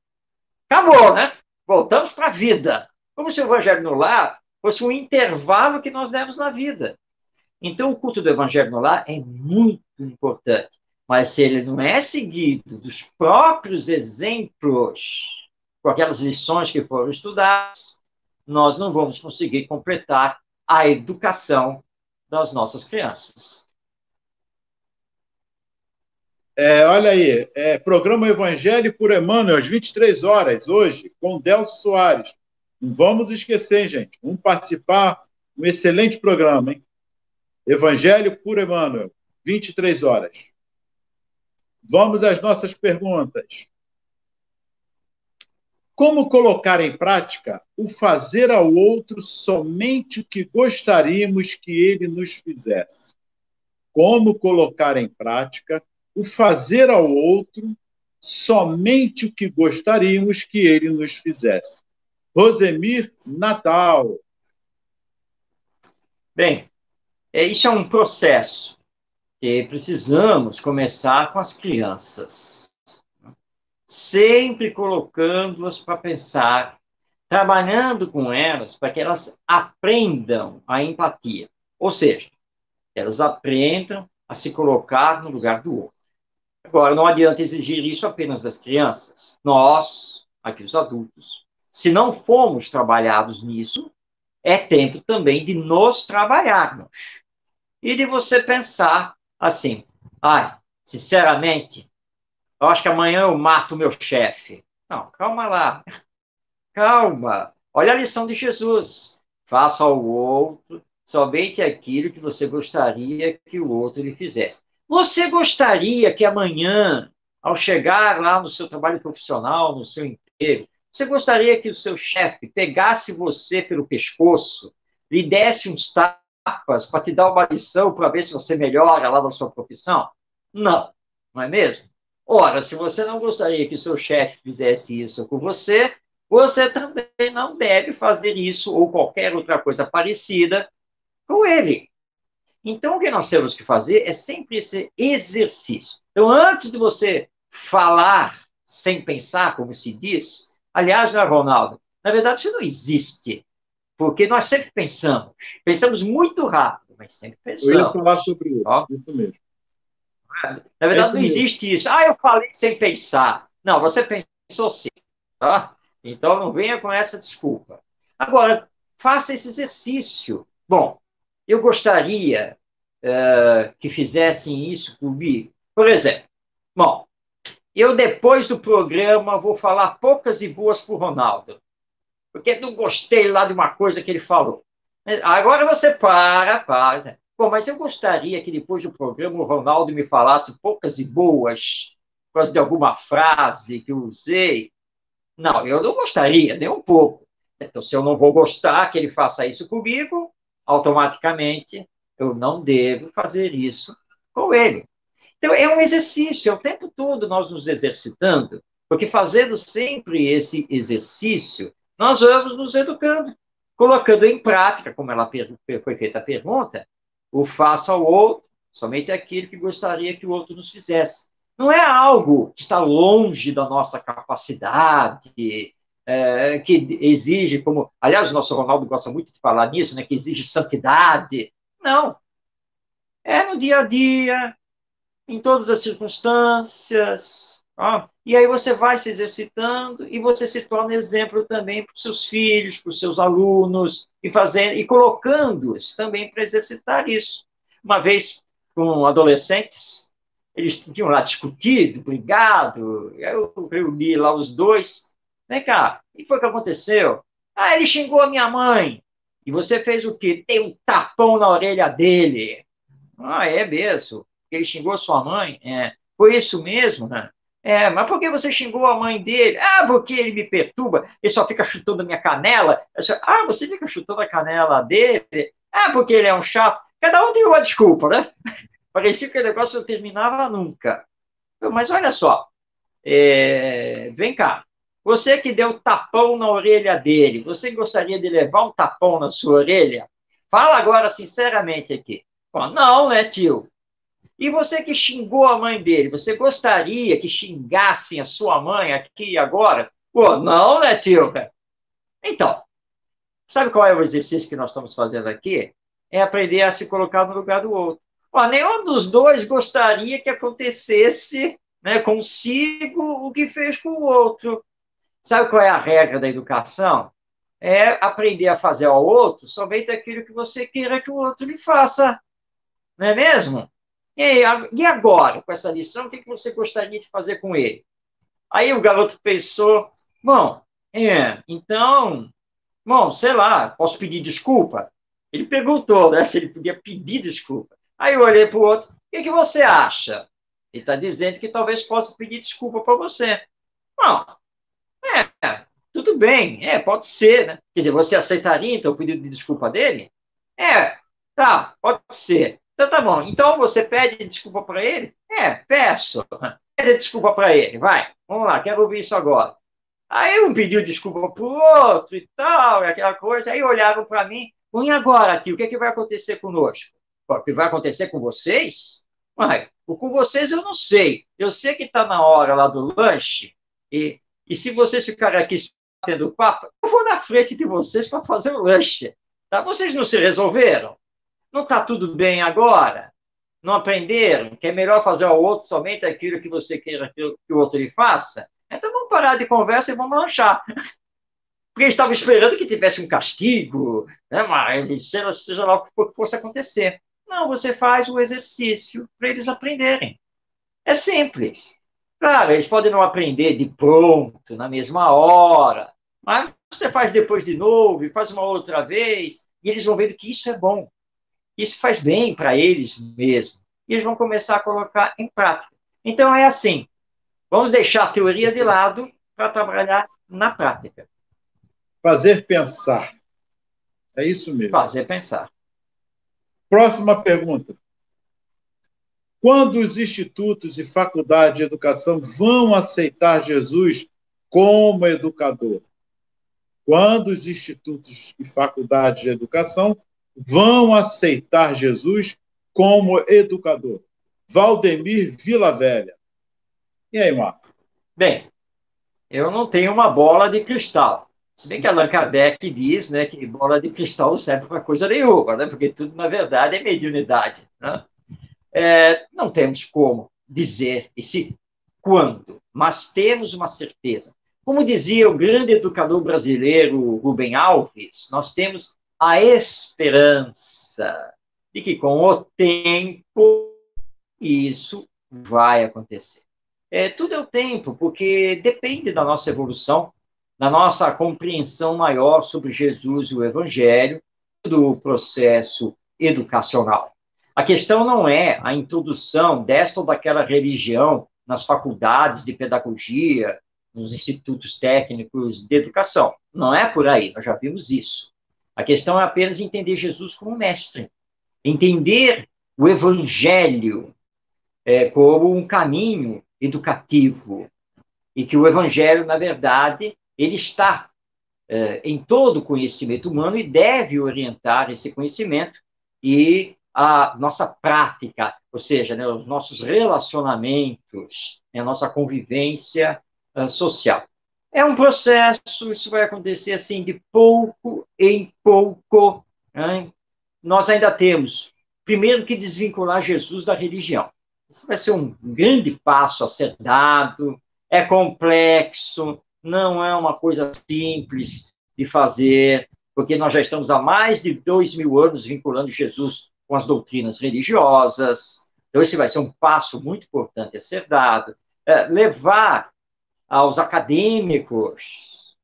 Speaker 2: acabou, né? Voltamos para a vida. Como se o Evangelho no Lar fosse um intervalo que nós demos na vida. Então, o culto do Evangelho no Lar é muito importante. Mas se ele não é seguido dos próprios exemplos, com aquelas lições que foram estudadas, nós não vamos conseguir completar a educação das nossas crianças.
Speaker 3: Olha aí, programa Evangelho por Emmanuel, às 23 horas, hoje, com Delcio Soares. Não vamos esquecer, gente. Vamos participar, um excelente programa, hein? Evangelho por Emmanuel, 23 horas. Vamos às nossas perguntas. Como colocar em prática o fazer ao outro somente o que gostaríamos que ele nos fizesse? Como colocar em prática o fazer ao outro somente o que gostaríamos que ele nos fizesse? Rosemir Natal.
Speaker 2: Bem, isso é um processo que precisamos começar com as crianças. Sempre colocando-as para pensar, trabalhando com elas para que elas aprendam a empatia. Ou seja, elas aprendam a se colocar no lugar do outro. Agora, não adianta exigir isso apenas das crianças. Nós, aqui os adultos, se não formos trabalhados nisso, é tempo também de nos trabalharmos. E de você pensar assim, sinceramente, eu acho que amanhã eu mato o meu chefe. Não, calma lá. Calma. Olha a lição de Jesus. Faça ao outro somente aquilo que você gostaria que o outro lhe fizesse. Você gostaria que amanhã, ao chegar lá no seu trabalho profissional, no seu emprego, você gostaria que o seu chefe pegasse você pelo pescoço, lhe desse uns tapas para te dar uma lição para ver se você melhora lá na sua profissão? Não, não é mesmo? Ora, se você não gostaria que o seu chefe fizesse isso com você, você também não deve fazer isso ou qualquer outra coisa parecida com ele. Então, o que nós temos que fazer é sempre esse exercício. Então, antes de você falar sem pensar, como se diz, aliás, não é, Ronaldo? Na verdade, isso não existe, porque nós sempre pensamos muito rápido, mas sempre pensamos.
Speaker 3: Eu ia falar sobre isso mesmo.
Speaker 2: Na verdade, não existe isso. Eu falei sem pensar. Não, você pensou sim. Tá? Então, não venha com essa desculpa. Agora, faça esse exercício. Bom, eu gostaria que fizessem isso comigo. Por exemplo, bom, eu depois do programa vou falar poucas e boas para o Ronaldo, porque não gostei lá de uma coisa que ele falou. Agora você para. Bom, mas eu gostaria que depois do programa o Ronaldo me falasse poucas e boas, por causa de alguma frase que eu usei. Não, eu não gostaria, nem um pouco. Então, se eu não vou gostar que ele faça isso comigo, automaticamente eu não devo fazer isso com ele. Então, é um exercício, é o tempo todo nós nos exercitando, porque fazendo sempre esse exercício, nós vamos nos educando, colocando em prática, como ela foi feita a pergunta, o faça ao outro somente aquilo que gostaria que o outro nos fizesse. Não é algo que está longe da nossa capacidade, que exige, como, aliás, o nosso Ronaldo gosta muito de falar nisso, né, que exige santidade. Não. É no dia a dia, em todas as circunstâncias. Ó. E aí você vai se exercitando e você se torna exemplo também para os seus filhos, para os seus alunos, e colocando-os também para exercitar isso. Uma vez, com adolescentes, eles tinham lá discutido, brigado, eu reuni lá os dois. Vem cá, o que foi que aconteceu? Ah, ele xingou a minha mãe. E você fez o quê? Dei um tapão na orelha dele. Ah, é mesmo? Ele xingou sua mãe? É. Foi isso mesmo, né? É, mas por que você xingou a mãe dele? Ah, porque ele me perturba, ele só fica chutando a minha canela. Ah, você fica chutando a canela dele? Ah, porque ele é um chato. Cada um tem uma desculpa, né? Parecia que o negócio não terminava nunca. Mas olha só, vem cá. Você que deu tapão na orelha dele, você gostaria de levar um tapão na sua orelha? Fala agora sinceramente aqui. Pô, não, né, tio? E você que xingou a mãe dele, você gostaria que xingassem a sua mãe aqui e agora? Pô, não, né, tio? Então, sabe qual é o exercício que nós estamos fazendo aqui? É aprender a se colocar no lugar do outro. Pô, nenhum dos dois gostaria que acontecesse, né, consigo o que fez com o outro. Sabe qual é a regra da educação? É aprender a fazer ao outro somente aquilo que você queira que o outro lhe faça. Não é mesmo? E agora, com essa lição, o que você gostaria de fazer com ele? Aí o garoto pensou, bom, então, bom, sei lá, posso pedir desculpa? Ele perguntou, né, se ele podia pedir desculpa. Aí eu olhei para o outro, o que você acha? Ele está dizendo que talvez possa pedir desculpa para você. Bom, tudo bem, pode ser, né? Quer dizer, você aceitaria, então, o pedido de desculpa dele? Tá, pode ser. Então tá bom. Então você pede desculpa para ele? Peço. Pede desculpa para ele, vai. Vamos lá, quero ouvir isso agora. Aí um pediu desculpa para o outro e tal, e aquela coisa. Aí olharam para mim. E agora, tio, o que vai acontecer conosco? O que vai acontecer com vocês? Uai, com vocês eu não sei. Eu sei que está na hora lá do lanche, e se vocês ficarem aqui tendo papo, eu vou na frente de vocês para fazer o lanche. Tá? Vocês não se resolveram? Não está tudo bem agora? Não aprenderam que é melhor fazer ao outro somente aquilo que você queira que o outro lhe faça? Então vamos parar de conversa e vamos lanchar. Porque eles estavam esperando que tivesse um castigo, né? Mas seja lá o que fosse acontecer. Não, você faz o exercício para eles aprenderem. É simples. Claro, eles podem não aprender de pronto, na mesma hora, mas você faz depois de novo, e faz uma outra vez, e eles vão vendo que isso é bom. Isso faz bem para eles mesmo. E eles vão começar a colocar em prática. Então, é assim. Vamos deixar a teoria de lado para trabalhar na prática.
Speaker 3: Fazer pensar. É isso mesmo.
Speaker 2: Fazer pensar.
Speaker 3: Próxima pergunta. Quando os institutos e faculdades de educação vão aceitar Jesus como educador? Quando os institutos e faculdades de educação vão aceitar Jesus como educador? Valdemir Vilavelha. E aí, Marcos?
Speaker 2: Bem, eu não tenho uma bola de cristal. Se bem que Allan Kardec diz, né, que bola de cristal não serve para coisa nenhuma, né, porque tudo, na verdade, é mediunidade. Né? Não temos como dizer esse quando, mas temos uma certeza. Como dizia o grande educador brasileiro Rubem Alves, nós temos a esperança de que com o tempo isso vai acontecer. Tudo é o tempo, porque depende da nossa evolução, da nossa compreensão maior sobre Jesus e o Evangelho, do processo educacional. A questão não é a introdução desta ou daquela religião nas faculdades de pedagogia, nos institutos técnicos de educação. Não é por aí, nós já vimos isso. A questão é apenas entender Jesus como mestre, entender o Evangelho como um caminho educativo, e que o Evangelho, na verdade, ele está em todo o conhecimento humano e deve orientar esse conhecimento e a nossa prática ou seja, né, os nossos relacionamentos, né, a nossa convivência social. É um processo, isso vai acontecer assim de pouco em pouco, né? Nós ainda temos, primeiro, que desvincular Jesus da religião. Isso vai ser um grande passo a ser dado, é complexo, não é uma coisa simples de fazer, porque nós já estamos há mais de 2000 anos vinculando Jesus com as doutrinas religiosas. Então, esse vai ser um passo muito importante a ser dado. Levar aos acadêmicos,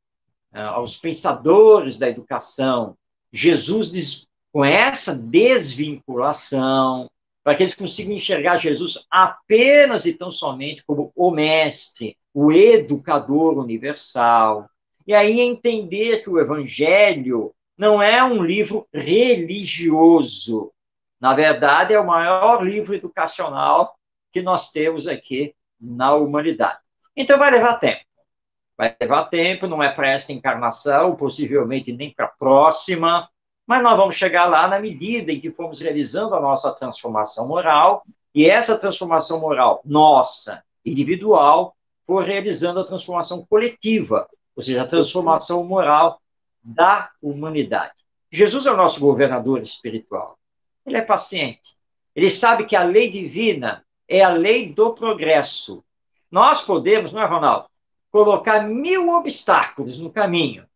Speaker 2: aos pensadores da educação, Jesus com essa desvinculação, para que eles consigam enxergar Jesus apenas e tão somente como o mestre, o educador universal. E aí entender que o Evangelho não é um livro religioso. Na verdade, é o maior livro educacional que nós temos aqui na humanidade. Então, vai levar tempo. Vai levar tempo, não é para esta encarnação, possivelmente nem para a próxima, mas nós vamos chegar lá na medida em que formos realizando a nossa transformação moral, e essa transformação moral nossa, individual, for realizando a transformação coletiva, ou seja, a transformação moral da humanidade. Jesus é o nosso governador espiritual. Ele é paciente. Ele sabe que a lei divina é a lei do progresso. Nós podemos, não é, Ronaldo, colocar 1000 obstáculos no caminho,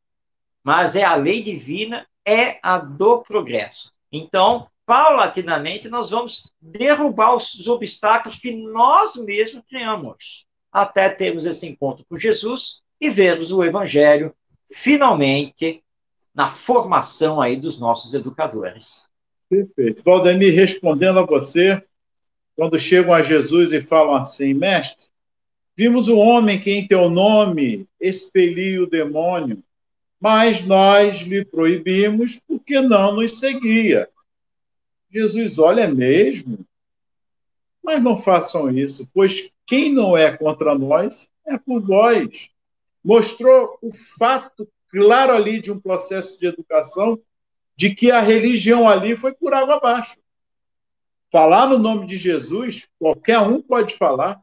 Speaker 2: mas é a lei divina, é a do progresso. Então, paulatinamente, nós vamos derrubar os obstáculos que nós mesmos criamos, até termos esse encontro com Jesus e vermos o Evangelho, finalmente, na formação aí dos nossos educadores.
Speaker 3: Perfeito. Valdemir, respondendo a você, quando chegam a Jesus e falam assim, mestre, vimos um homem que em teu nome expelia o demônio, mas nós lhe proibimos porque não nos seguia. Jesus, olha mesmo, mas não façam isso, pois quem não é contra nós é por vós. Mostrou o fato claro ali de um processo de educação de que a religião ali foi por água abaixo. Falar no nome de Jesus, qualquer um pode falar,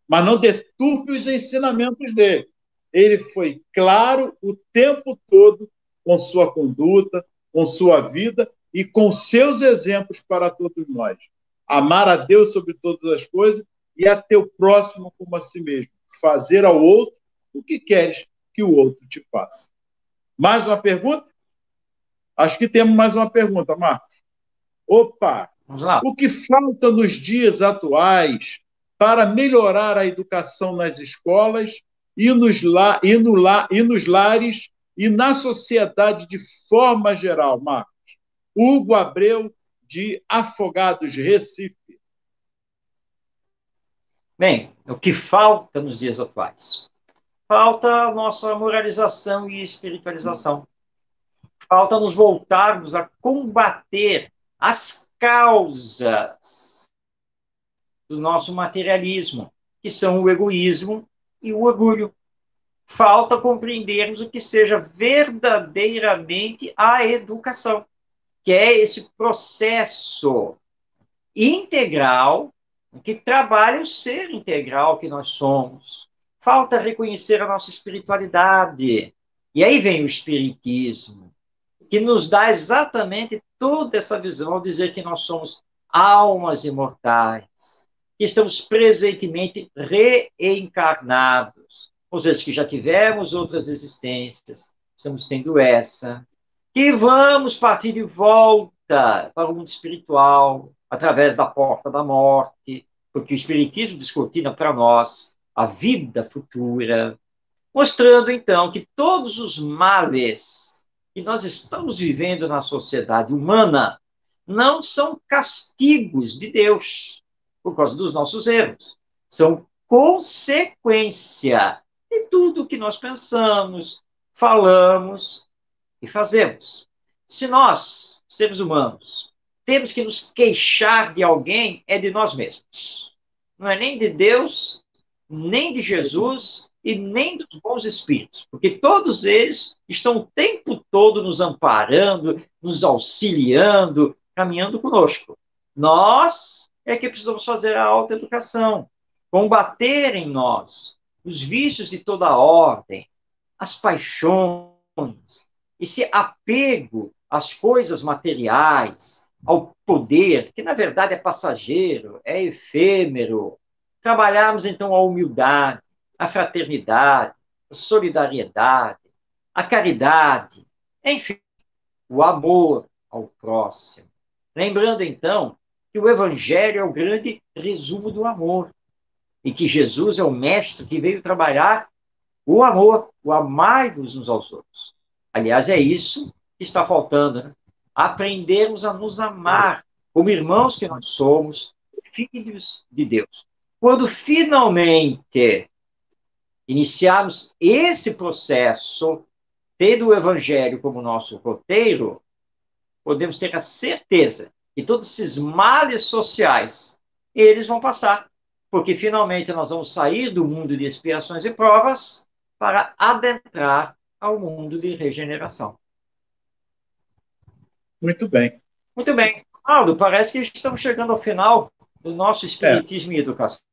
Speaker 3: mas não deturpe os ensinamentos dele. Ele foi claro o tempo todo com sua conduta, com sua vida e com seus exemplos para todos nós. Amar a Deus sobre todas as coisas e a teu próximo como a si mesmo. Fazer ao outro o que queres que o outro te faça. Mais uma pergunta? Acho que temos mais uma pergunta, Marcos. Opa!
Speaker 2: Vamos lá.
Speaker 3: O que falta nos dias atuais para melhorar a educação nas escolas e nos lares e na sociedade de forma geral, Marcos? Hugo Abreu, de Afogados, Recife.
Speaker 2: Bem, o que falta nos dias atuais? Falta a nossa moralização e espiritualização. Falta nos voltarmos a combater as causas do nosso materialismo, que são o egoísmo e o orgulho. Falta compreendermos o que seja verdadeiramente a educação, que é esse processo integral que trabalha o ser integral que nós somos. Falta reconhecer a nossa espiritualidade. E aí vem o espiritismo, que nos dá exatamente toda essa visão ao dizer que nós somos almas imortais, que estamos presentemente reencarnados, ou seja, que já tivemos outras existências, estamos tendo essa, que vamos partir de volta para o mundo espiritual, através da porta da morte, porque o Espiritismo descortina para nós a vida futura, mostrando, então, que todos os males que nós estamos vivendo na sociedade humana não são castigos de Deus por causa dos nossos erros, são consequência de tudo que nós pensamos, falamos e fazemos. Se nós, seres humanos, temos que nos queixar de alguém, é de nós mesmos. Não é nem de Deus, nem de Jesus e nem dos bons espíritos, porque todos eles estão o tempo todo nos amparando, nos auxiliando, caminhando conosco. Nós é que precisamos fazer a autoeducação, combater em nós os vícios de toda ordem, as paixões, esse apego às coisas materiais, ao poder, que na verdade é passageiro, é efêmero. Trabalharmos então a humildade, a fraternidade, a solidariedade, a caridade, enfim, o amor ao próximo. Lembrando então que o Evangelho é o grande resumo do amor e que Jesus é o mestre que veio trabalhar o amor, o amai-vos uns aos outros. Aliás, é isso que está faltando, né? Aprendermos a nos amar como irmãos que nós somos, filhos de Deus. Quando finalmente iniciarmos esse processo, tendo o Evangelho como nosso roteiro, podemos ter a certeza que todos esses males sociais, eles vão passar, porque finalmente nós vamos sair do mundo de expiações e provas para adentrar ao mundo de regeneração.
Speaker 3: Muito bem.
Speaker 2: Muito bem. Aldo, parece que estamos chegando ao final do nosso Espiritismo e Educação.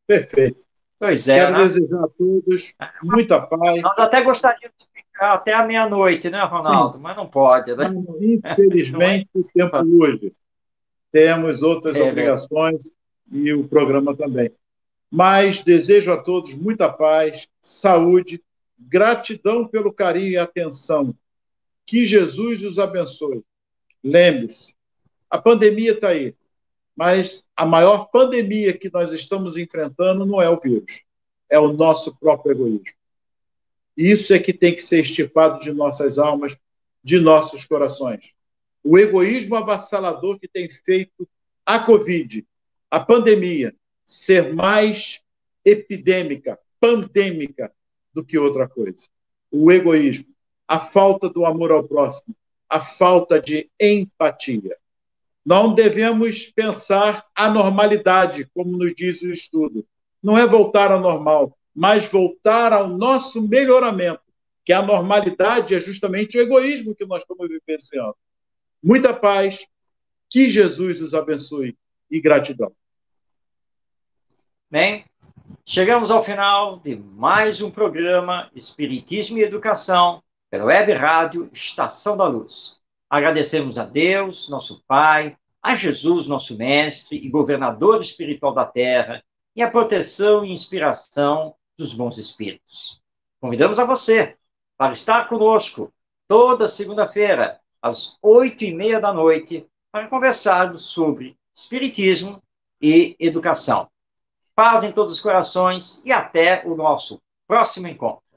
Speaker 3: Perfeito.
Speaker 2: Pois é,
Speaker 3: Quero
Speaker 2: né?
Speaker 3: desejar a todos muita paz.
Speaker 2: Nós até gostaríamos de ficar até a meia-noite, né, Ronaldo? Sim. Mas não pode, né?
Speaker 3: Infelizmente, o tempo urge. Temos outras obrigações e o programa também. Mas desejo a todos muita paz, saúde, gratidão pelo carinho e atenção. Que Jesus os abençoe. Lembre-se, a pandemia está aí, mas a maior pandemia que nós estamos enfrentando não é o vírus, é o nosso próprio egoísmo. Isso é que tem que ser extirpado de nossas almas, de nossos corações. O egoísmo avassalador que tem feito a Covid, a pandemia, ser mais epidêmica, pandêmica do que outra coisa. O egoísmo, a falta do amor ao próximo, a falta de empatia. Não devemos pensar a normalidade, como nos diz o estudo. Não é voltar ao normal, mas voltar ao nosso melhoramento, que a normalidade é justamente o egoísmo que nós estamos vivenciando. Muita paz, que Jesus os abençoe e gratidão.
Speaker 2: Bem, chegamos ao final de mais um programa Espiritismo e Educação pela Web Rádio Estação da Luz. Agradecemos a Deus, nosso Pai, a Jesus, nosso Mestre e Governador espiritual da Terra, e a proteção e inspiração dos bons espíritos. Convidamos a você para estar conosco toda segunda-feira, às 8h30 da noite, para conversarmos sobre Espiritismo e Educação. Paz em todos os corações e até o nosso próximo encontro.